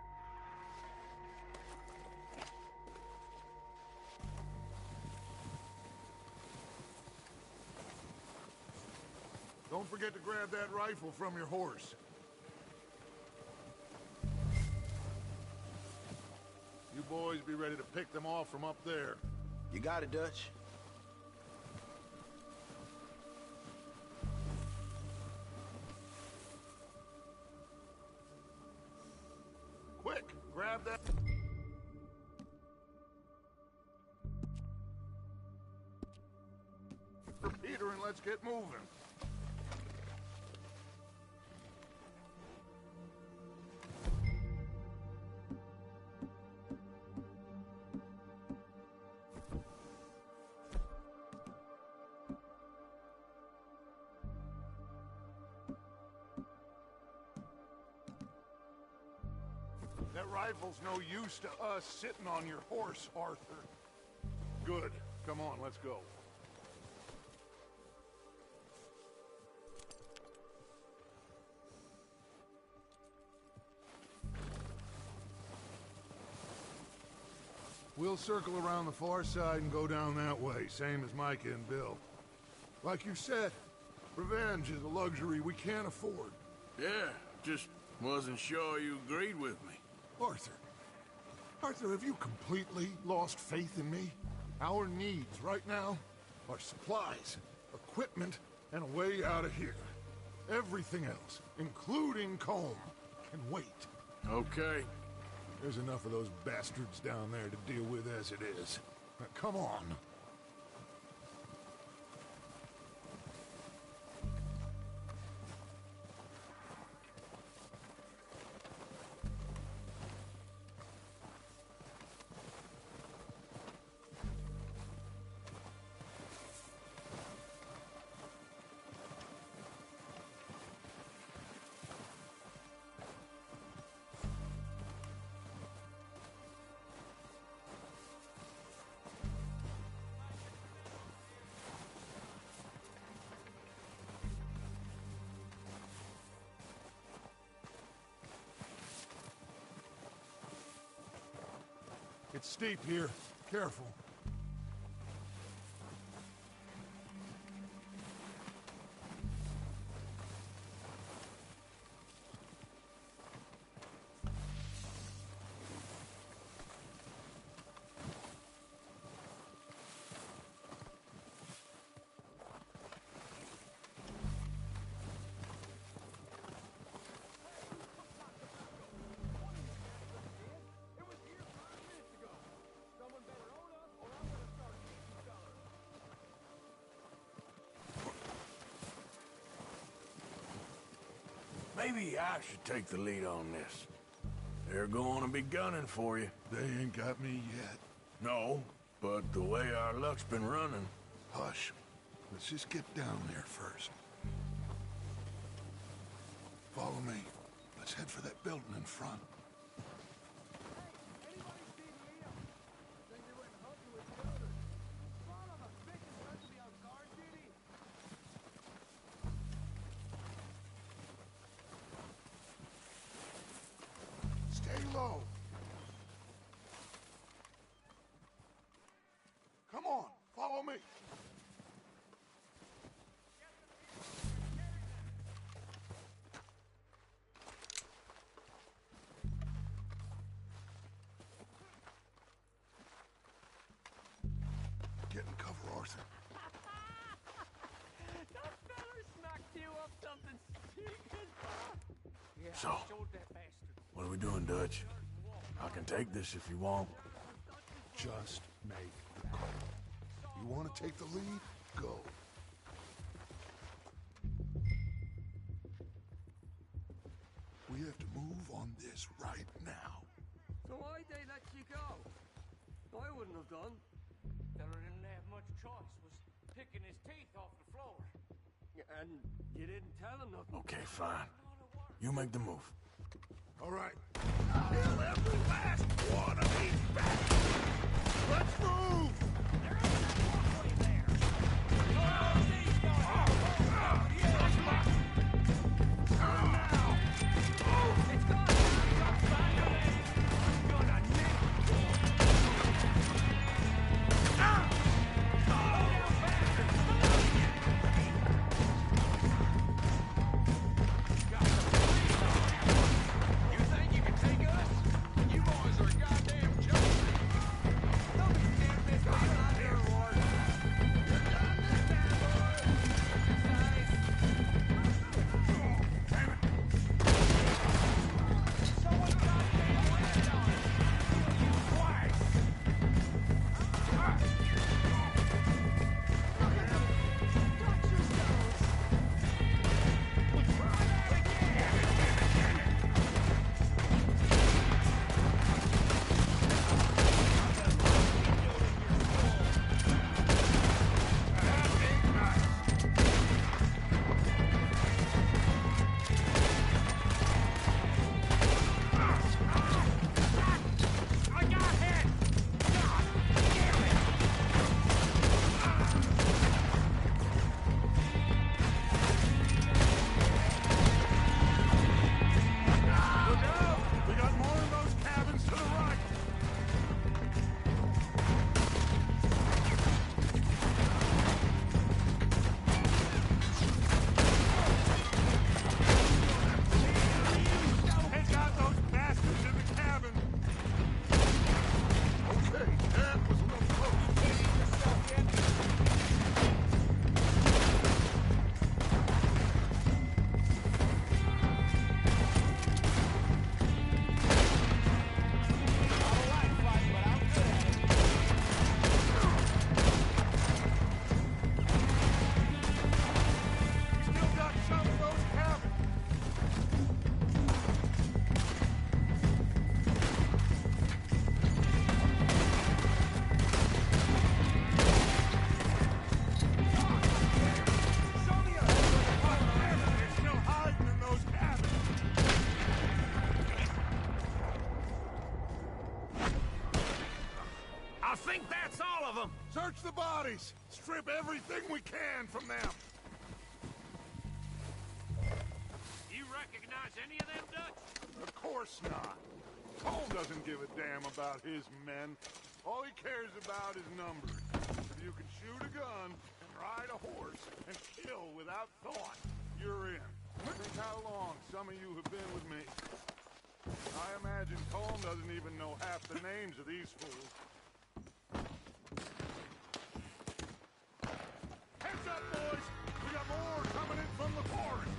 [SPEAKER 2] Don't forget to grab that rifle from your horse. You boys be ready to pick them off from up there.
[SPEAKER 11] You got it, Dutch.
[SPEAKER 2] Quick, grab that. For Peter and let's get moving. That rifle's no use to us sitting on your horse, Arthur. Good. Come on, let's go. We'll circle around the far side and go down that way, same as Micah and Bill. Like you said, revenge is a luxury we can't afford.
[SPEAKER 12] Yeah, just wasn't sure you agreed with me.
[SPEAKER 2] Arthur, have you completely lost faith in me? Our needs right now are supplies, equipment, and a way out of here. Everything else, including Colm, can wait.
[SPEAKER 12] Okay.
[SPEAKER 2] There's enough of those bastards down there to deal with as it is. Now, come on. It's steep here. Careful.
[SPEAKER 12] Maybe I should take the lead on this. They're going to be gunning for you.
[SPEAKER 2] They ain't got me yet.
[SPEAKER 12] No, but the way our luck's been running...
[SPEAKER 2] Hush. Let's just get down there first. Follow me. Let's head for that building in front. Stay low. Come on, follow me.
[SPEAKER 12] So, what are we doing, Dutch? I can take this if you want.
[SPEAKER 2] Just make the call. You want to take the lead? Go. We have to move on this right now.
[SPEAKER 13] So why'd they let you go? I wouldn't have done.
[SPEAKER 7] Fella didn't have much choice, was picking his teeth off the floor.
[SPEAKER 13] And you didn't tell him nothing.
[SPEAKER 12] Okay, fine. You make the move.
[SPEAKER 2] All right. Kill every last one of these bastards! Let's move!
[SPEAKER 7] There is that walkway there. It's gone. I'm gonna nail You think you can take us? You boys are goddamn jokes. Don't be scared, mister. You're not here, Ward. You're done this time, boys. Nice. Damn it. Someone goddamn land on it. Kill you twice. Look at them. Watch yourselves. Try that again. I got hit! God damn it!
[SPEAKER 2] Look out! We got more of those cabins to the right! Take out those bastards in the cabin! Okay, that was a little close. Still got some of those cabins! They're still hiding in those cabins!
[SPEAKER 7] I think that's all of them!
[SPEAKER 2] Search the bodies! Strip everything we can from them!
[SPEAKER 7] You recognize any of them, Dutch?
[SPEAKER 2] Of course not. Cole doesn't give a damn about his men. All he cares about is numbers. If you can shoot a gun and ride a horse and kill without thought, you're in. Think how long some of you have been with me. I imagine Cole doesn't even know half the names of these fools. Heads up, boys! We got more coming in from the forest!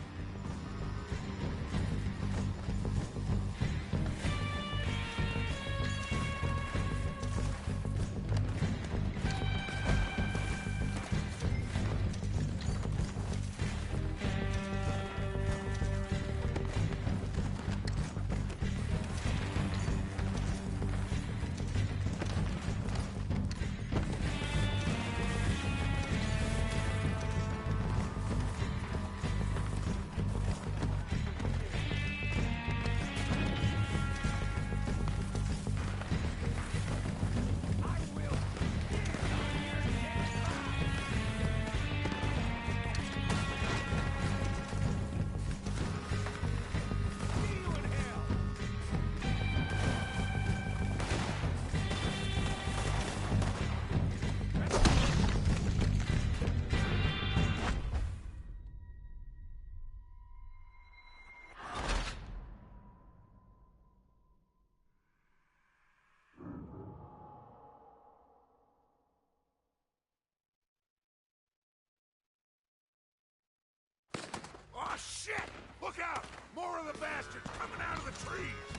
[SPEAKER 2] Look out! More of the bastards coming out of the trees!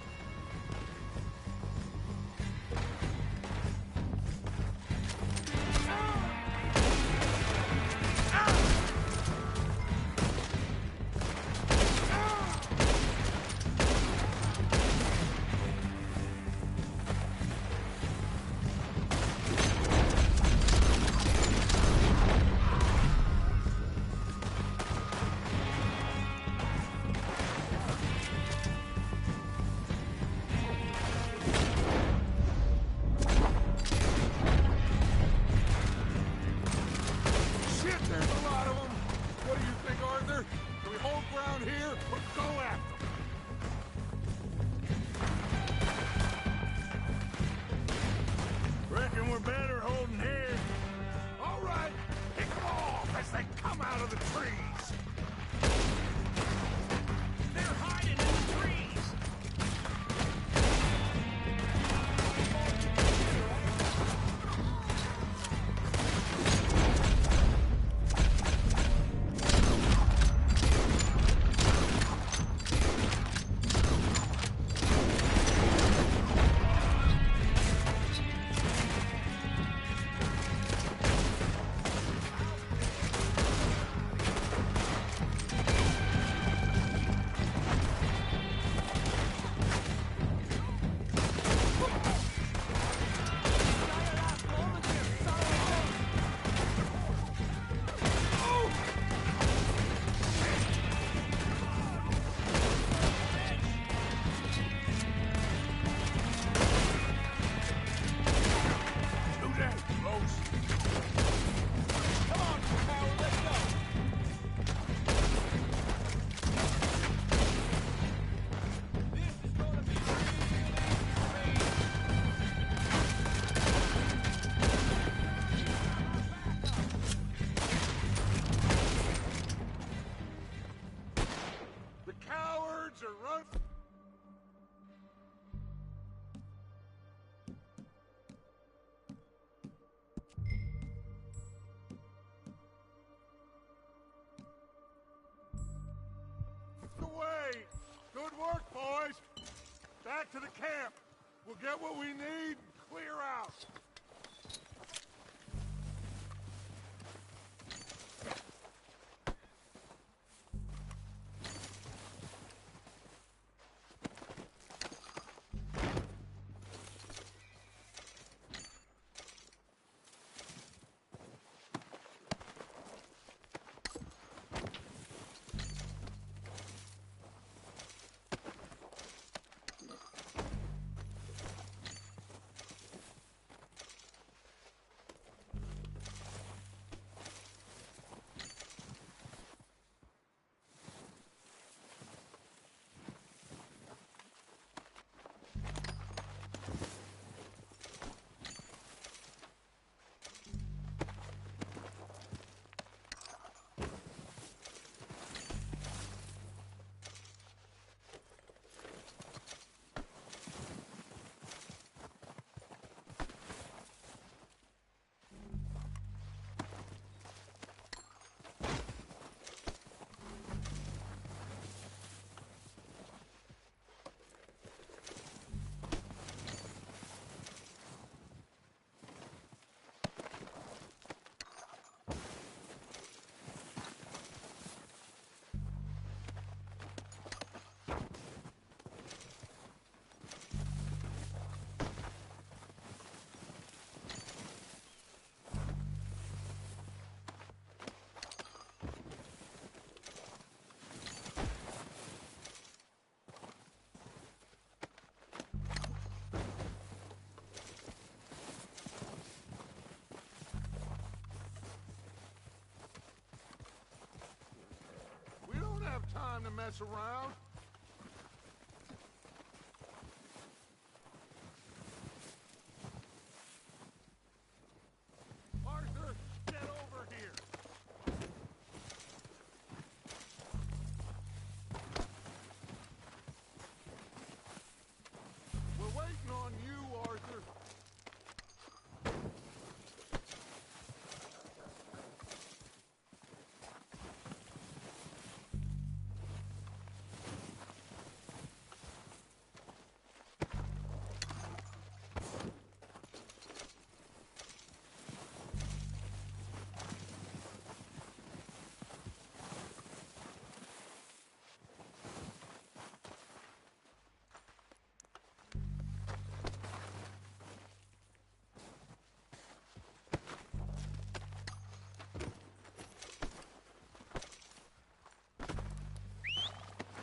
[SPEAKER 2] Good work, boys! Back to the camp. We'll get what we need and clear out. Time to mess around. Arthur, get over here. We're waiting on you, Arthur.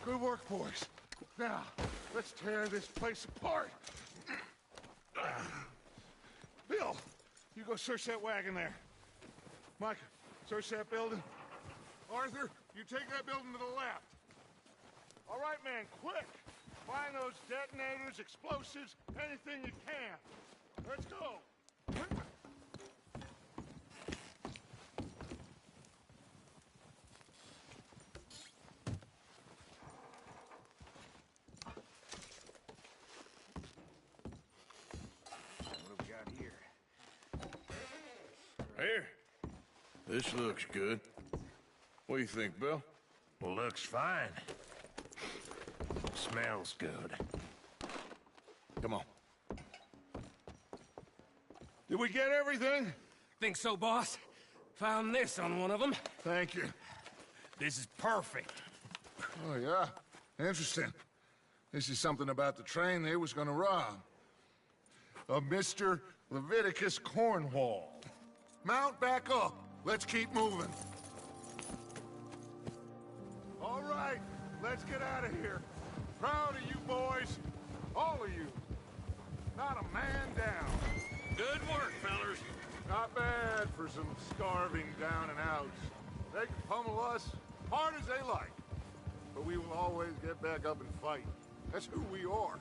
[SPEAKER 2] Good work, boys. Now, let's tear this place apart. Bill, you go search that wagon there. Mike, search that building. Arthur, you take that building to the left. All right, man, quick. Find those detonators, explosives, anything you can. Let's go.
[SPEAKER 12] Here. This looks good. What do you think, Bill?
[SPEAKER 14] Looks fine. Smells good.
[SPEAKER 12] Come on.
[SPEAKER 2] Did we get everything?
[SPEAKER 4] Think so, boss. Found this on one of them.
[SPEAKER 2] Thank you.
[SPEAKER 14] This is perfect.
[SPEAKER 2] Oh, yeah? Interesting. This is something about the train they was gonna rob. Of Mr. Leviticus Cornwall. Mount back up. Let's keep moving. All right, let's get out of here. Proud of you boys. All of you. Not a man down.
[SPEAKER 14] Good work, fellers.
[SPEAKER 2] Not bad for some starving down and outs. They can pummel us hard as they like. But we will always get back up and fight. That's who we are.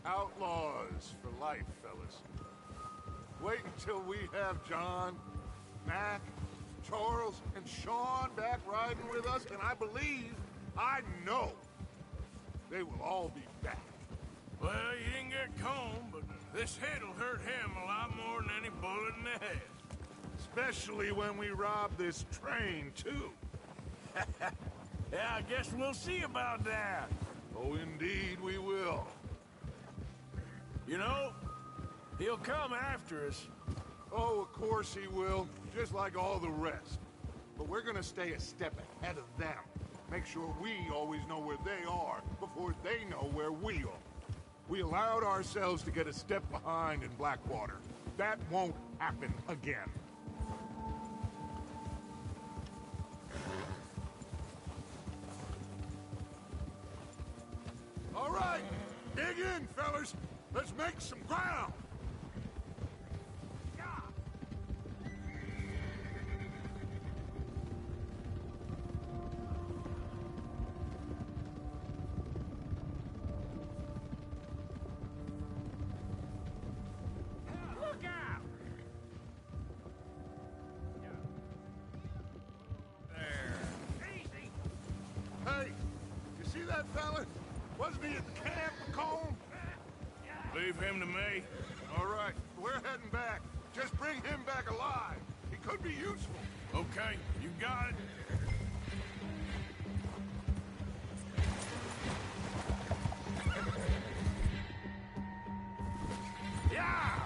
[SPEAKER 2] Outlaws for life, fellas. Wait until we have John, Mac, Charles, and Sean back riding with us, and I know, they will all be back.
[SPEAKER 4] Well, you didn't get Combe, but this hit'll hurt him a lot more than any bullet in the head.
[SPEAKER 2] Especially when we rob this train, too.
[SPEAKER 14] Yeah, I guess we'll see about that.
[SPEAKER 2] Oh, indeed we will.
[SPEAKER 14] You know, he'll come after us.
[SPEAKER 2] Oh, of course he will, just like all the rest. But we're gonna stay a step ahead of them. Make sure we always know where they are before they know where we are. We allowed ourselves to get a step behind in Blackwater. That won't happen again. All right, dig in, fellas. Let's make some ground. That fella? Wasn't he at the camp, McComb?
[SPEAKER 4] Leave him to me.
[SPEAKER 2] All right, we're heading back. Just bring him back alive. He could be useful.
[SPEAKER 4] Okay, you got it.
[SPEAKER 2] Yeah!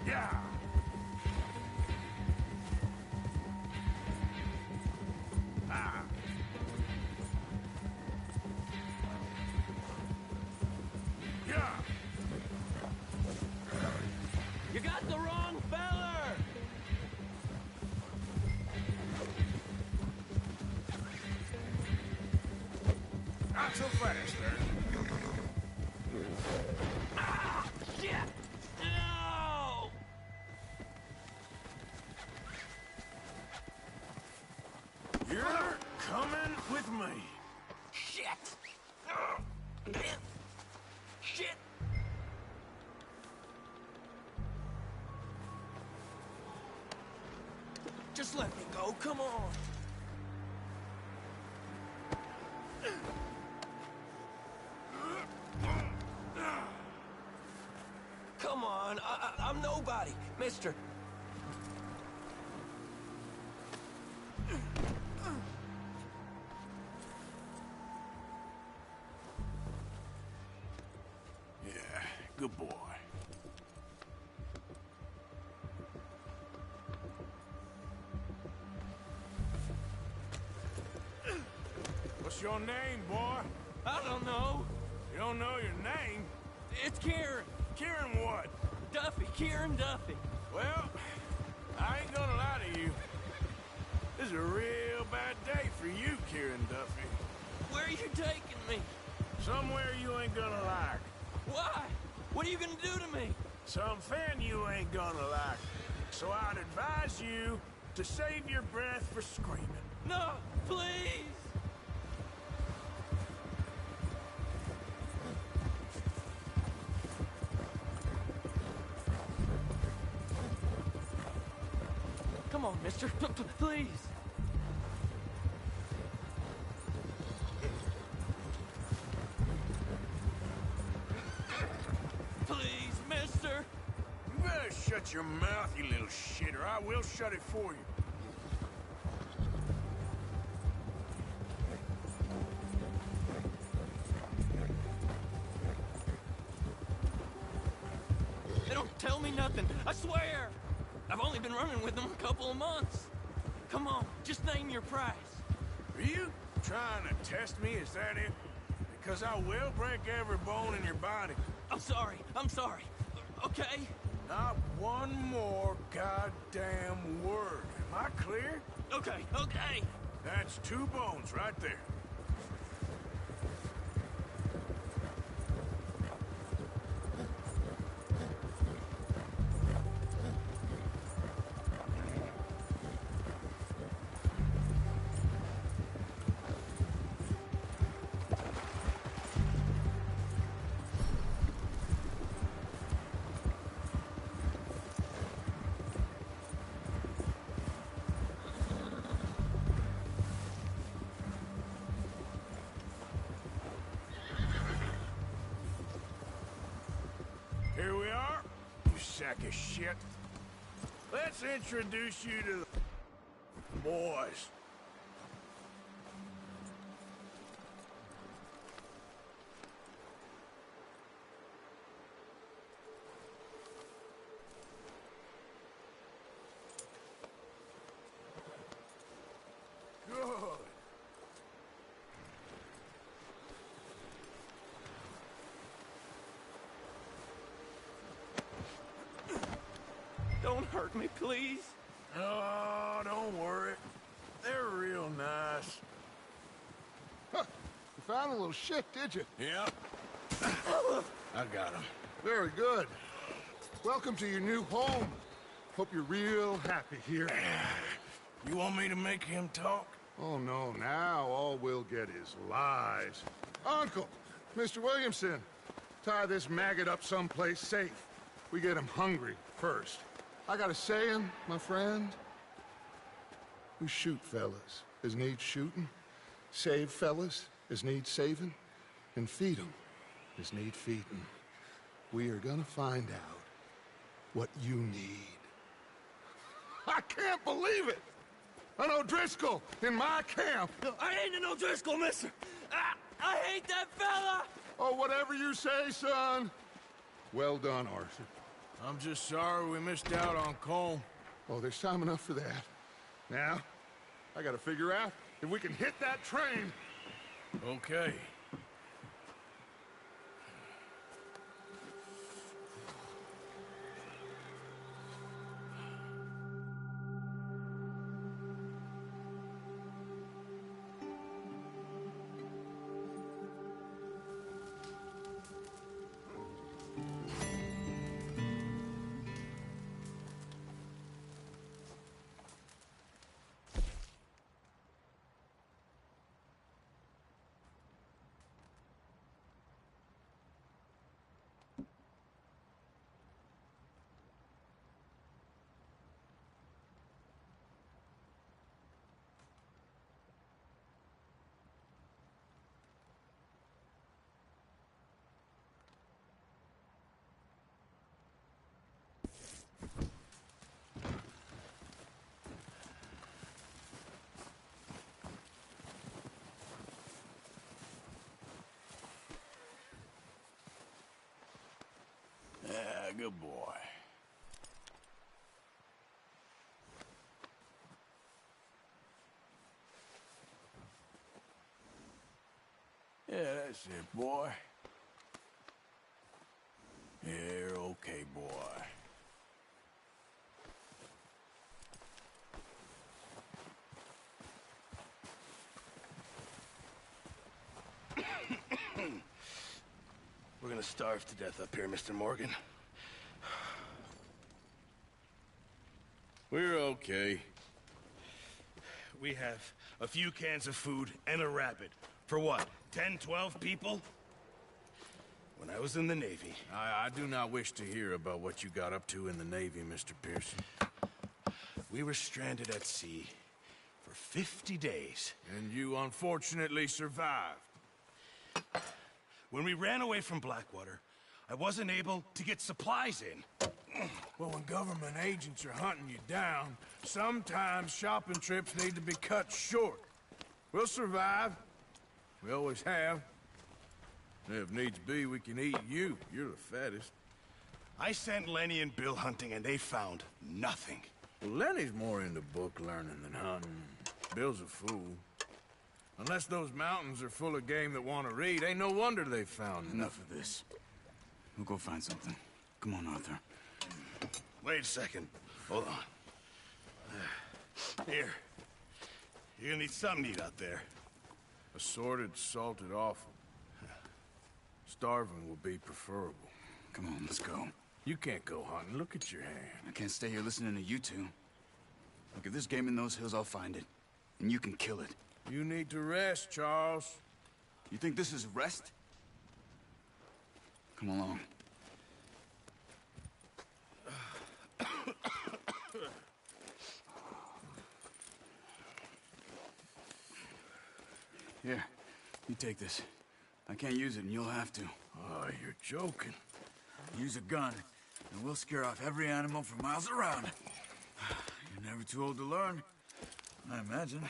[SPEAKER 2] Yeah!
[SPEAKER 10] You got the wrong feller!
[SPEAKER 2] Not so fast, there.
[SPEAKER 10] Ah! Shit! No!
[SPEAKER 14] You're coming with me.
[SPEAKER 10] Shit! Shit! Just let me go, come on. Come on, I'm nobody, mister.
[SPEAKER 12] Yeah, good boy.
[SPEAKER 4] What's your name, boy?
[SPEAKER 10] I don't know.
[SPEAKER 4] You don't know your name?
[SPEAKER 10] It's Kieran.
[SPEAKER 4] Kieran what?
[SPEAKER 10] Duffy,
[SPEAKER 14] Kieran Duffy.
[SPEAKER 4] Well, I ain't gonna lie to you. This is a real bad day for you, Kieran Duffy.
[SPEAKER 14] Where are you taking me?
[SPEAKER 4] Somewhere you ain't gonna like.
[SPEAKER 14] Why? What are you gonna do to me?
[SPEAKER 4] Something you ain't gonna like. So I'd advise you to save your breath for screaming.
[SPEAKER 14] No, please! Come on, mister. Please. Please, mister.
[SPEAKER 4] You better shut your mouth, you little shit, or I will shut it for you.
[SPEAKER 14] They don't tell me nothing, I swear! I've only been running with them a couple of months. Come on, just name your price.
[SPEAKER 4] Are you trying to test me? Is that it? Because I will break every bone in your body.
[SPEAKER 14] I'm sorry, okay?
[SPEAKER 4] Not one more goddamn word. Am I clear?
[SPEAKER 14] Okay.
[SPEAKER 4] That's 2 bones right there. Here we are, you sack of shit. Let's introduce you to the boys. Good.
[SPEAKER 14] Don't hurt me, please.
[SPEAKER 4] Oh, don't worry. They're real nice.
[SPEAKER 2] Huh. You found a little shit, did you?
[SPEAKER 4] Yep. I got him.
[SPEAKER 2] Very good. Welcome to your new home. Hope you're real happy here.
[SPEAKER 4] You want me to make him talk?
[SPEAKER 2] Oh, no. Now all we'll get is lies. Uncle, Mr. Williamson, tie this maggot up someplace safe. We get him hungry first. I got a saying, my friend. We shoot fellas as need shooting, save fellas as need saving, and feed 'em as need feeding. We are gonna find out what you need. I can't believe it! An O'Driscoll in my camp!
[SPEAKER 14] I ain't an O'Driscoll, mister! I hate that fella!
[SPEAKER 2] Oh, whatever you say, son. Well done, Arthur.
[SPEAKER 4] I'm just sorry we missed out on Colm.
[SPEAKER 2] Oh, there's time enough for that. Now, I gotta figure out if we can hit that train.
[SPEAKER 4] Okay. Yeah, good boy. Yeah, that's it, boy. You're okay, boy.
[SPEAKER 15] gonna starve to death up here, Mr. Morgan.
[SPEAKER 12] We're okay.
[SPEAKER 15] We have a few cans of food and a rabbit. For what, 10, 12 people? When I was in the Navy...
[SPEAKER 12] I do not wish to hear about what you got up to in the Navy, Mr. Pearson.
[SPEAKER 15] We were stranded at sea for 50 days.
[SPEAKER 12] And you unfortunately survived.
[SPEAKER 15] When we ran away from Blackwater, I wasn't able to get supplies in.
[SPEAKER 4] Well, when government agents are hunting you down, sometimes shopping trips need to be cut short. We'll survive. We always have.
[SPEAKER 12] If needs be, we can eat you. You're the fattest.
[SPEAKER 15] I sent Lenny and Bill hunting, and they found nothing.
[SPEAKER 12] Well, Lenny's more into book learning than hunting. Bill's a fool. Unless those mountains are full of game that want to read, ain't no wonder they found
[SPEAKER 16] Enough of this. We'll go find something. Come on, Arthur.
[SPEAKER 15] Wait a second. Hold on. Here. You're gonna need something to eat out there.
[SPEAKER 12] Assorted, salted offal. Starving will be preferable.
[SPEAKER 16] Come on, let's go.
[SPEAKER 12] You can't go hunting. Look at your hand.
[SPEAKER 16] I can't stay here listening to you two. Look, if there's game in those hills, I'll find it. And you can kill it.
[SPEAKER 12] You need to rest, Charles.
[SPEAKER 16] You think this is rest? Come along. Here, you take this. I can't use it, and you'll have to.
[SPEAKER 12] Oh, you're joking.
[SPEAKER 16] Use a gun, and we'll scare off every animal for miles around. You're never too old to learn, I imagine.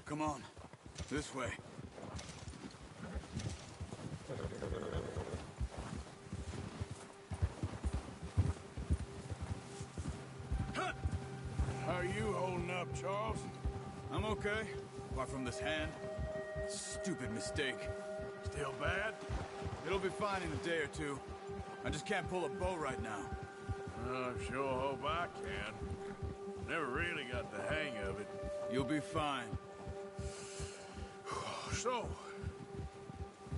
[SPEAKER 16] Come on, this way.
[SPEAKER 4] How are you holding up, Charles?
[SPEAKER 16] I'm okay, apart from this hand. Stupid mistake.
[SPEAKER 4] Still bad?
[SPEAKER 16] It'll be fine in a day or two. I just can't pull a bow right now.
[SPEAKER 12] I sure hope I can. Never really got the hang of it.
[SPEAKER 16] You'll be fine.
[SPEAKER 12] So,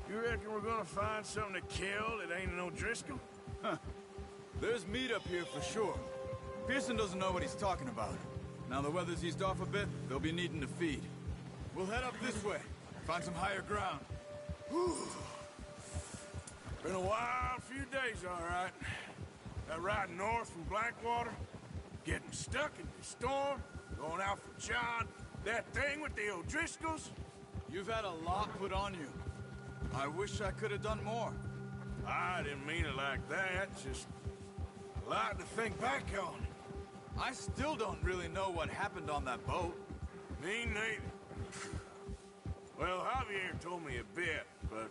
[SPEAKER 12] you reckon we're gonna find something to kill that ain't no Driscoll?
[SPEAKER 16] Huh. There's meat up here for sure. Pearson doesn't know what he's talking about. Now the weather's eased off a bit, they'll be needing to feed. We'll head up this way, find some higher ground.
[SPEAKER 4] Whew. Been a wild few days, all right. That ride north from Blackwater, getting stuck in the storm, going out for John, that thing with the O'Driscolls.
[SPEAKER 16] You've had a lot put on you. I wish I could have done more.
[SPEAKER 4] I didn't mean it like that, just a lot to think back on.
[SPEAKER 16] I still don't really know what happened on that boat.
[SPEAKER 4] Me neither. Well, Javier told me a bit, but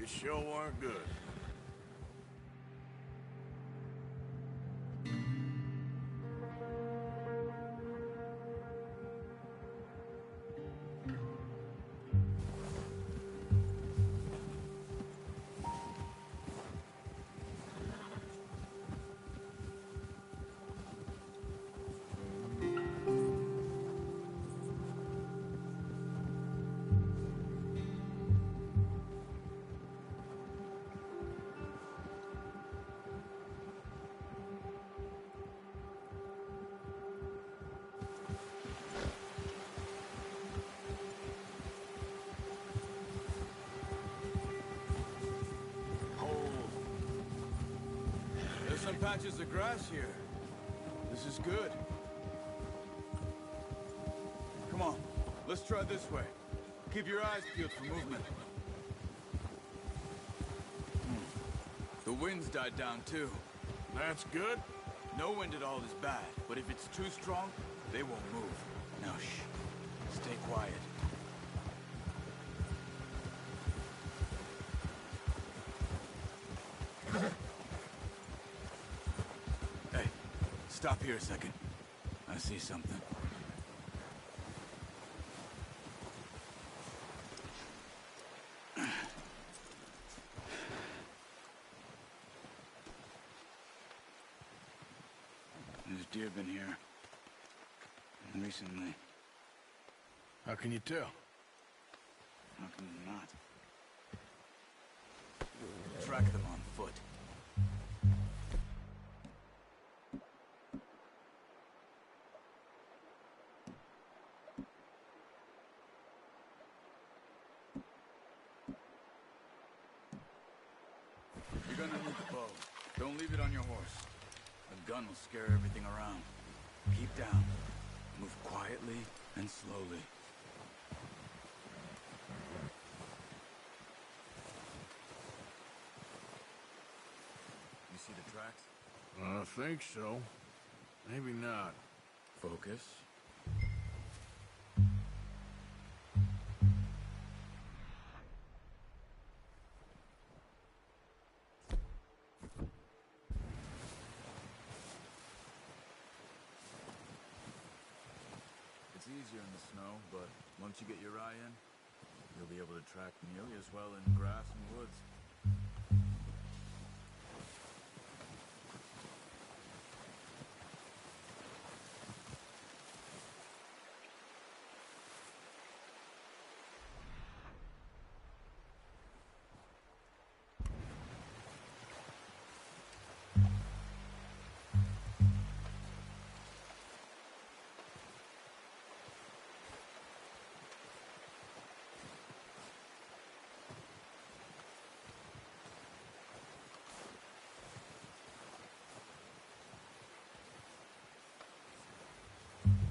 [SPEAKER 4] it sure weren't good.
[SPEAKER 16] Some patches of grass here. This is good. Come on, let's try this way. Keep your eyes peeled for movement. The wind's died down too.
[SPEAKER 4] That's good.
[SPEAKER 16] No wind at all is bad, but if it's too strong, they won't move. Now shh, stay quiet. Stop here a second. I see something. There's deer been here. Recently.
[SPEAKER 12] How can you tell?
[SPEAKER 16] How can you not? track them on foot. You're gonna need the bow. Don't leave it on your horse. The gun will scare everything around. Keep down. Move quietly and slowly. You see the tracks?
[SPEAKER 12] I think so. Maybe not.
[SPEAKER 16] Focus. It's easier in the snow, but once you get your eye in, you'll be able to track nearly as well in grass and woods.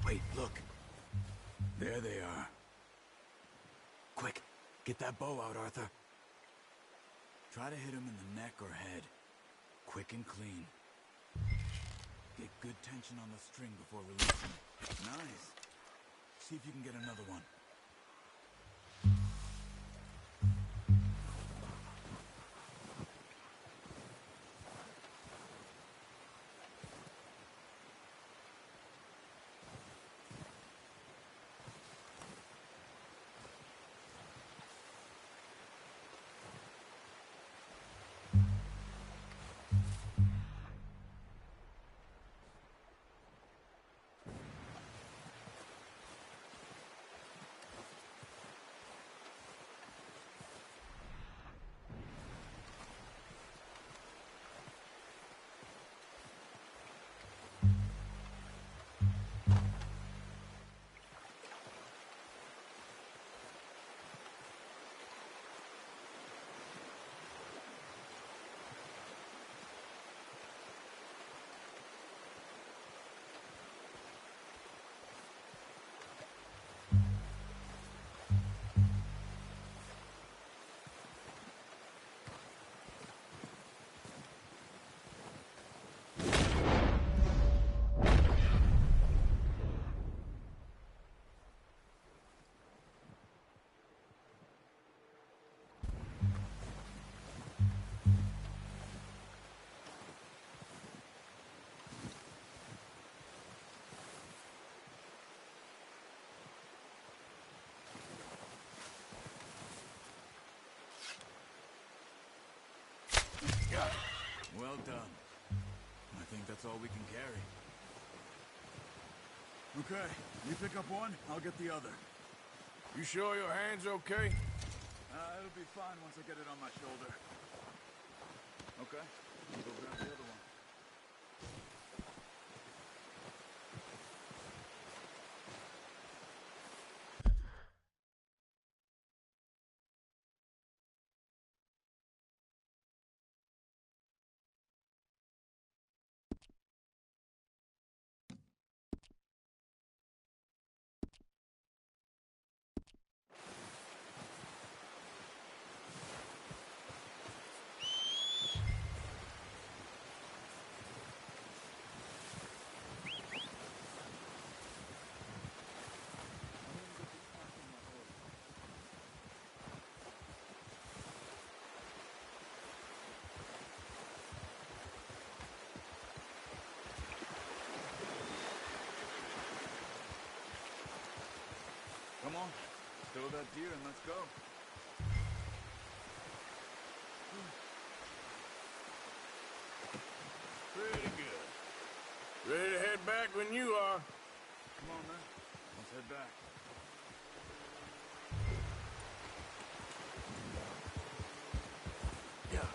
[SPEAKER 16] Wait, look. There they are. Quick, get that bow out, Arthur. Try to hit him in the neck or head. Quick and clean. Get good tension on the string before releasing. Nice. See if you can get another one. Well done. I think that's all we can carry. Okay, you pick up one, I'll get the other.
[SPEAKER 12] You sure your hand's okay?
[SPEAKER 16] It'll be fine once I get it on my shoulder. Okay, I'll go grab the other one. Come on, throw that deer and let's go.
[SPEAKER 12] Pretty good. Ready to head back when you are.
[SPEAKER 16] Come on, man. Let's head back.
[SPEAKER 12] Yeah.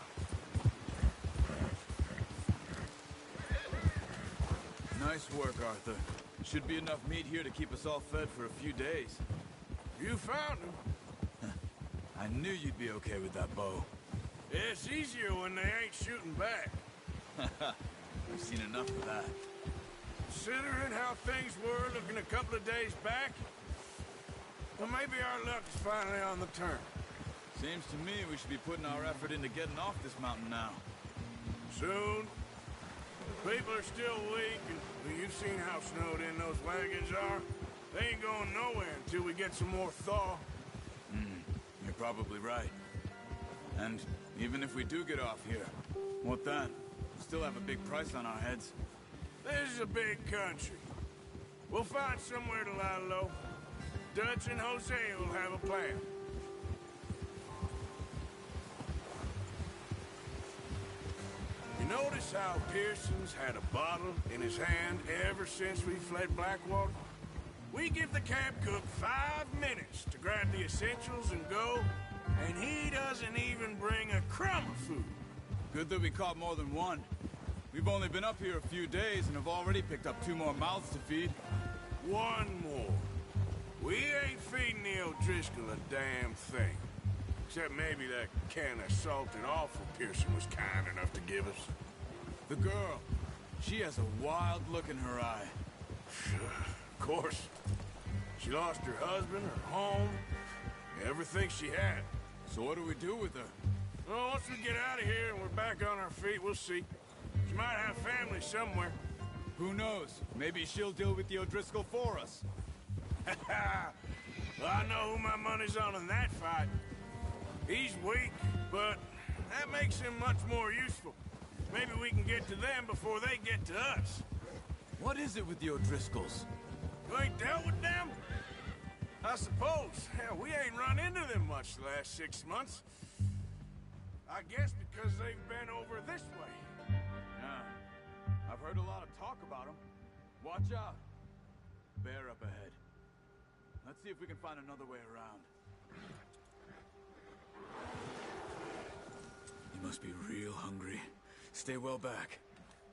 [SPEAKER 16] Nice work, Arthur. Should be enough meat here to keep us all fed for a few days.
[SPEAKER 4] You found him.
[SPEAKER 16] I knew you'd be okay with that bow.
[SPEAKER 4] It's easier when they ain't shooting back.
[SPEAKER 16] I've seen enough of that.
[SPEAKER 4] Considering how things were looking a couple of days back, well, maybe our luck is finally on the turn.
[SPEAKER 16] Seems to me we should be putting our effort into getting off this mountain now.
[SPEAKER 4] Soon. People are still weak, and well, you've seen how snowed in those wagons are. They ain't going nowhere until we get some more thaw.
[SPEAKER 16] You're probably right. And even if we do get off here, what then? We still have a big price on our heads.
[SPEAKER 4] This is a big country. We'll find somewhere to lie low. Dutch and Hosea will have a plan. You notice how Pearson's had a bottle in his hand ever since we fled Blackwater? We give the camp cook 5 minutes to grab the essentials and go, and he doesn't even bring a crumb of food.
[SPEAKER 16] Good that we caught more than one. We've only been up here a few days and have already picked up 2 more mouths to feed.
[SPEAKER 4] 1 more. We ain't feeding the O'Driscoll a damn thing. Except maybe that can of salted offal Pearson was kind enough to give us.
[SPEAKER 16] The girl. She has a wild look in her eye.
[SPEAKER 4] Of course. She lost her husband, her home, everything she had.
[SPEAKER 16] So what do we do with her?
[SPEAKER 4] Well, once we get out of here and we're back on our feet, we'll see. She might have family somewhere.
[SPEAKER 16] Who knows? Maybe she'll deal with the O'Driscoll for us.
[SPEAKER 4] Well, I know who my money's on in that fight. He's weak, but that makes him much more useful. Maybe we can get to them before they get to us.
[SPEAKER 16] What is it with the O'Driscolls?
[SPEAKER 4] You ain't dealt with them? I suppose. Hell, we ain't run into them much the last 6 months. I guess because they've been over this way.
[SPEAKER 16] Yeah. I've heard a lot of talk about them. Watch out. Bear up ahead. Let's see if we can find another way around. You must be real hungry. Stay well back.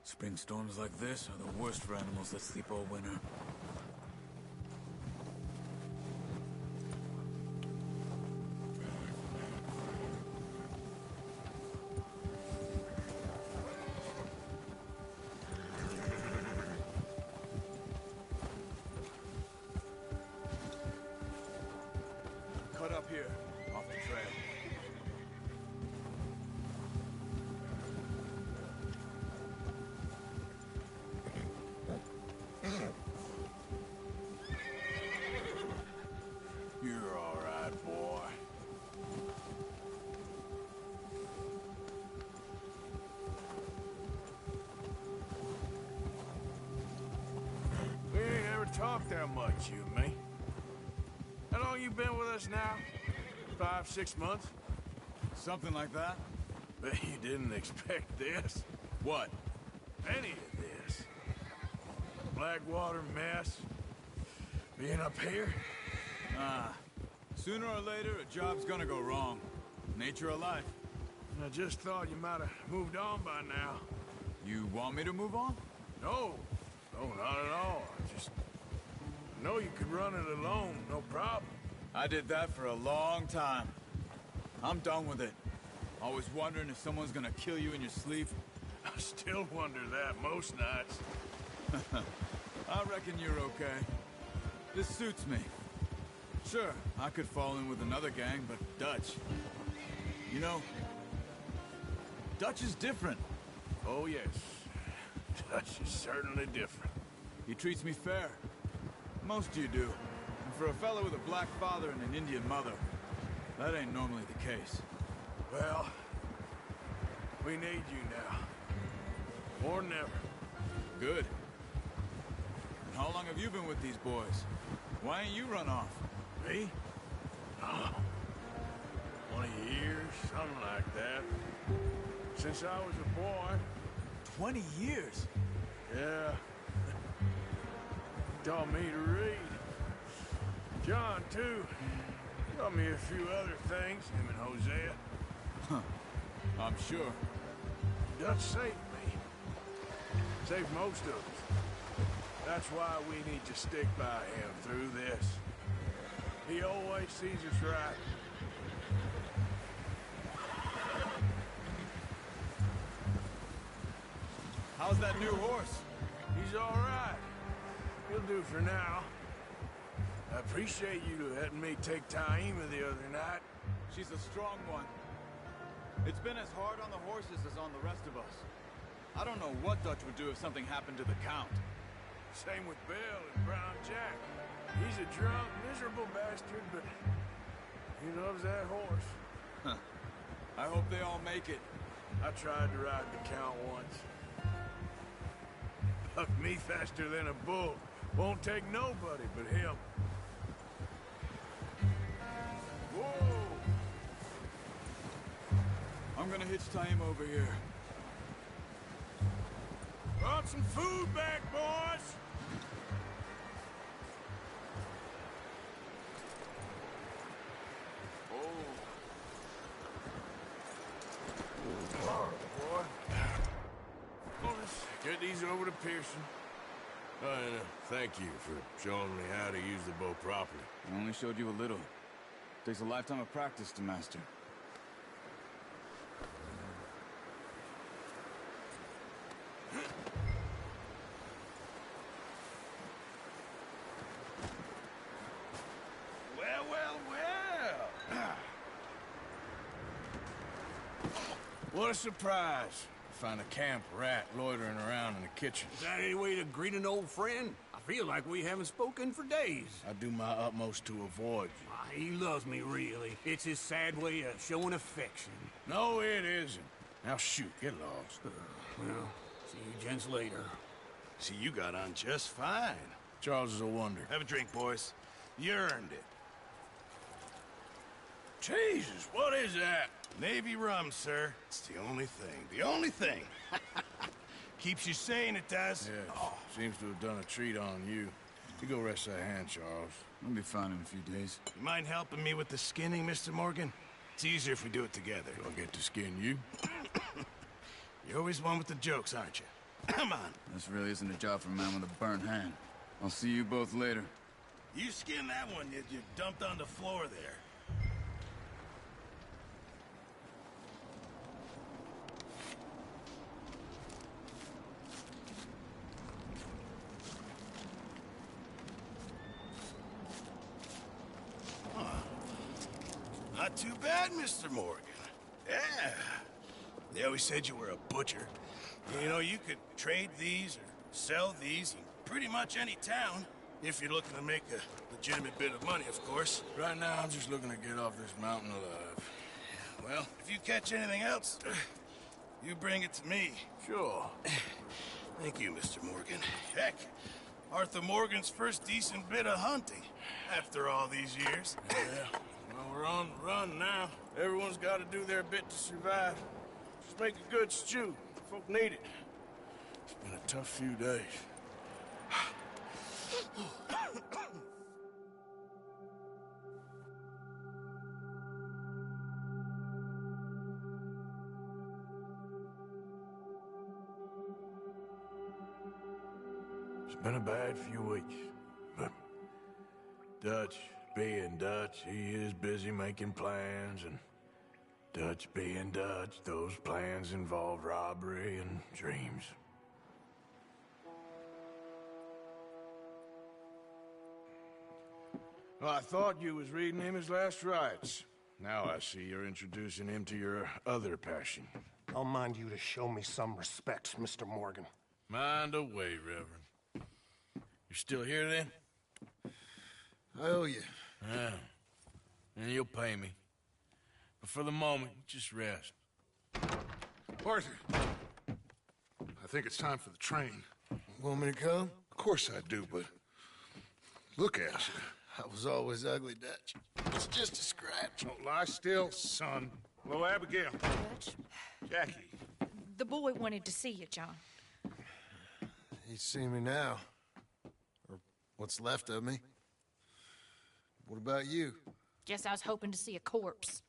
[SPEAKER 16] Spring storms like this are the worst for animals that sleep all winter. Cut up here, off the trail.
[SPEAKER 4] You're all right, boy. We ain't ever talked that much, you and me. How long you been with us now? 5, 6 months?
[SPEAKER 16] Something like that.
[SPEAKER 4] Bet you didn't expect this.
[SPEAKER 16] What?
[SPEAKER 4] Any of this. Blackwater mess. Being up here?
[SPEAKER 16] Sooner or later, a job's gonna go wrong. Nature of life.
[SPEAKER 4] I just thought you might have moved on by now.
[SPEAKER 16] You want me to move on?
[SPEAKER 4] No. No, not at all. I just know you could run it alone, no problem.
[SPEAKER 16] I did that for a long time. I'm done with it. Always wondering if someone's gonna kill you in your sleep.
[SPEAKER 4] I still wonder that most nights.
[SPEAKER 16] I reckon you're okay. This suits me. Sure, I could fall in with another gang, but Dutch... You know, Dutch is different.
[SPEAKER 4] Oh, yes. Dutch is certainly different.
[SPEAKER 16] He treats me fair. Most of you do. And for a fellow with a black father and an Indian mother, that ain't normally the case.
[SPEAKER 4] Well, we need you now. More than ever.
[SPEAKER 16] Good. And how long have you been with these boys? Why ain't you run off?
[SPEAKER 4] Me? Oh, 20 years, something like that. Since I was a boy.
[SPEAKER 16] 20 years?
[SPEAKER 4] Yeah. Taught me to read. John, too. Taught me a few other things, him and Hosea.
[SPEAKER 16] Huh. I'm sure.
[SPEAKER 4] Dutch saved me. Saved most of us.
[SPEAKER 12] That's why we need to stick by him through this. He always sees us right.
[SPEAKER 16] How's that new horse?
[SPEAKER 12] He's all right. He'll do for now. I appreciate you letting me take Taima the other night.
[SPEAKER 16] She's a strong one. It's been as hard on the horses as on the rest of us. I don't know what Dutch would do if something happened to the Count.
[SPEAKER 12] Same with Bill and Brown Jack. He's a drunk, miserable bastard, but he loves that horse.
[SPEAKER 16] Huh. I hope they all make it.
[SPEAKER 12] I tried to ride the Count once. Bucked me faster than a bull. Won't take nobody but him. Whoa!
[SPEAKER 16] I'm gonna hitch Taima over here.
[SPEAKER 12] Brought some food back, boys! Get these over to Pearson. Oh, and thank you for showing me how to use the bow properly.
[SPEAKER 16] I only showed you a little. Takes a lifetime of practice to master.
[SPEAKER 12] Well, well, well. What a surprise. Find a camp rat loitering around in the kitchen.
[SPEAKER 15] Is that any way to greet an old friend? I feel like we haven't spoken for days.
[SPEAKER 12] I do my utmost to avoid you.
[SPEAKER 15] He loves me, really. It's his sad way of showing affection.
[SPEAKER 12] No, it isn't. Now shoot, get lost.
[SPEAKER 15] Well, see you gents later. See, you got on just fine.
[SPEAKER 12] Charles is a wonder.
[SPEAKER 15] Have a drink, boys. You earned it.
[SPEAKER 12] Jesus, what is that?
[SPEAKER 15] Navy rum, sir. It's the only thing. The only thing. Keeps you sane, it does.
[SPEAKER 12] Yeah, seems to have done a treat on you. You go rest that hand, Charles.
[SPEAKER 16] I'll be fine in a few days.
[SPEAKER 15] You mind helping me with the skinning, Mr. Morgan? It's easier if we do it together.
[SPEAKER 12] Do I get to skin you?
[SPEAKER 15] You're always one with the jokes, aren't you? Come on.
[SPEAKER 16] This really isn't a job for a man with a burnt hand. I'll see you both later.
[SPEAKER 15] You skinned that one you dumped on the floor there. Not too bad, Mr. Morgan. Yeah. They always said you were a butcher. You know, you could trade these or sell these in pretty much any town, if you're looking to make a legitimate bit of money, of course.
[SPEAKER 12] Right now, I'm just looking to get off this mountain alive.
[SPEAKER 15] Well, if you catch anything else, you bring it to me.
[SPEAKER 12] Sure.
[SPEAKER 15] Thank you, Mr. Morgan. Heck, Arthur Morgan's first decent bit of hunting after all these years.
[SPEAKER 12] Yeah. Well, we're on the run now. Everyone's got to do their bit to survive. Just make a good stew. Folk need it. It's been a tough few days. It's been a bad few weeks, but Dutch being Dutch, he is busy making plans, and Dutch being Dutch, those plans involve robbery and dreams. Well, I thought you was reading him his last rites. Now I see you're introducing him to your other passion.
[SPEAKER 1] I'll mind you to show me some respect, Mr. Morgan.
[SPEAKER 12] Mind away, Reverend. You still here, then?
[SPEAKER 11] I owe you.
[SPEAKER 12] Yeah. And you'll pay me. But for the moment, just rest.
[SPEAKER 2] Arthur, I think it's time for the train.
[SPEAKER 11] Want me to come?
[SPEAKER 2] Of course I do, but look at you.
[SPEAKER 11] I was always ugly, Dutch. It's just a scratch.
[SPEAKER 2] Don't lie still, son. Hello, Abigail.
[SPEAKER 6] Dutch,
[SPEAKER 2] Jackie.
[SPEAKER 6] the boy wanted to see you, John.
[SPEAKER 11] He's seen me now. Or what's left of me. What about you?
[SPEAKER 6] Guess I was hoping to see a corpse.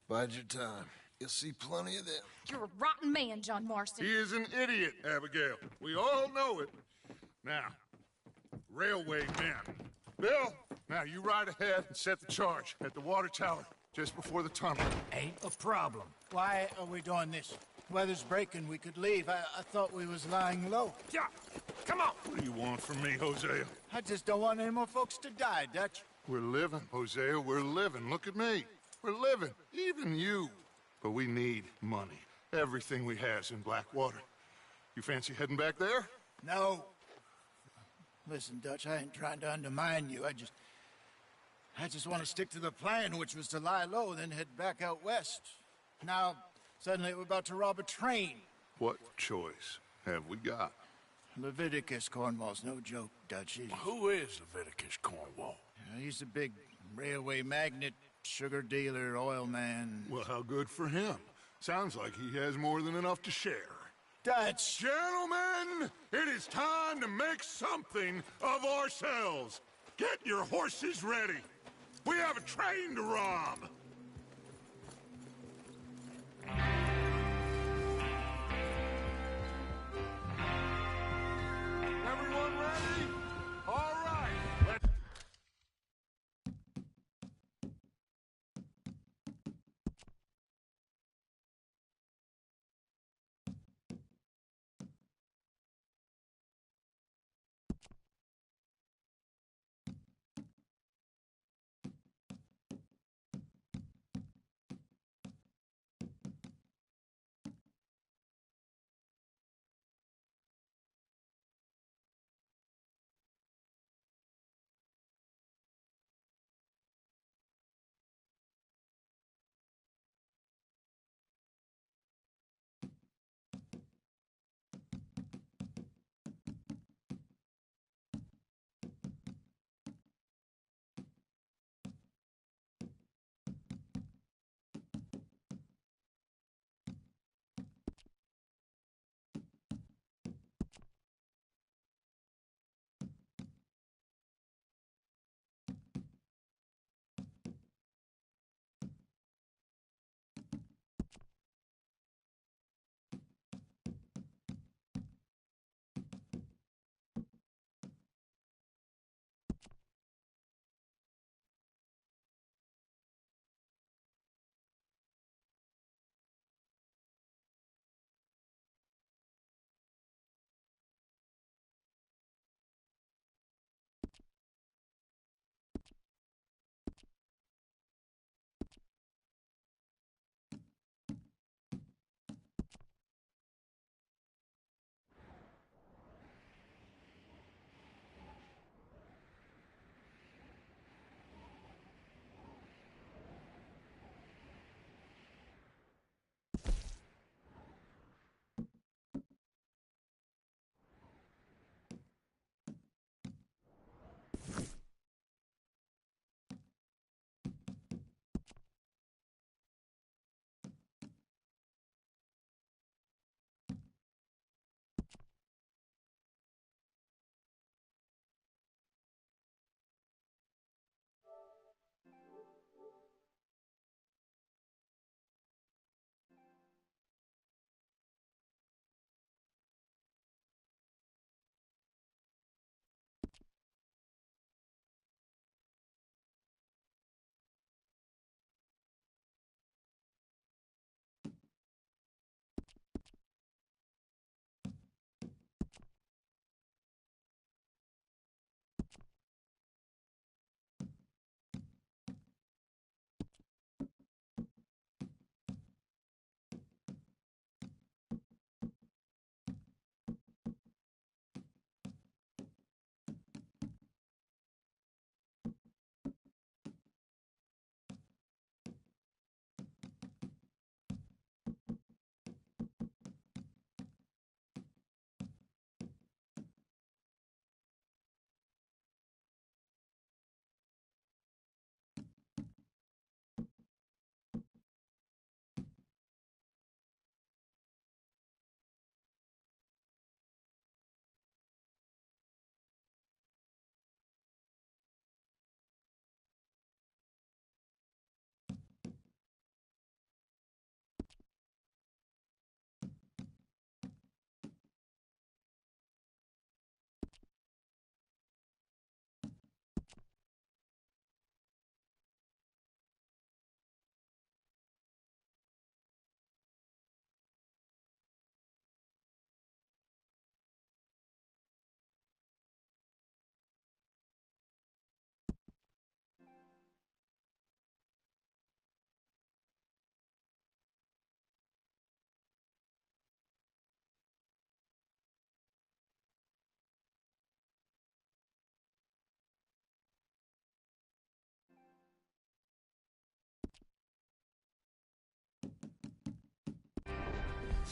[SPEAKER 11] Bide your time. You'll see plenty of them.
[SPEAKER 6] You're a rotten man, John Marston.
[SPEAKER 2] He is an idiot, Abigail. We all know it. Now, railway men. Bill, now you ride ahead and set the charge at the water tower just before the tunnel.
[SPEAKER 3] Ain't a problem. Why are we doing this? Weather's breaking, we could leave. I thought we was lying low.
[SPEAKER 2] Yeah, come on. What do you want from me, Hosea?
[SPEAKER 3] I just don't want any more folks to die, Dutch.
[SPEAKER 2] We're living, Hosea, we're living. Look at me. We're living, even you. But we need money. Everything we has in Blackwater. You fancy heading back there?
[SPEAKER 3] No. Listen, Dutch, I ain't trying to undermine you. I just want to stick to the plan, which was to lie low, then head back out west. Now, suddenly we're about to rob a train.
[SPEAKER 2] What choice have we got?
[SPEAKER 3] Leviticus Cornwall's no joke, Dutch.
[SPEAKER 12] Who is Leviticus Cornwall?
[SPEAKER 3] He's a big railway magnate, sugar dealer, oil man.
[SPEAKER 2] Well, how good for him. Sounds like he has more than enough to share.
[SPEAKER 3] Dutch!
[SPEAKER 2] Gentlemen, it is time to make something of ourselves. Get your horses ready. We have a train to rob. Everyone ready? All right, let's...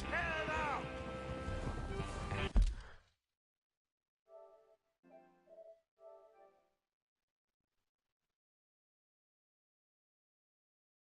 [SPEAKER 2] Tear it out!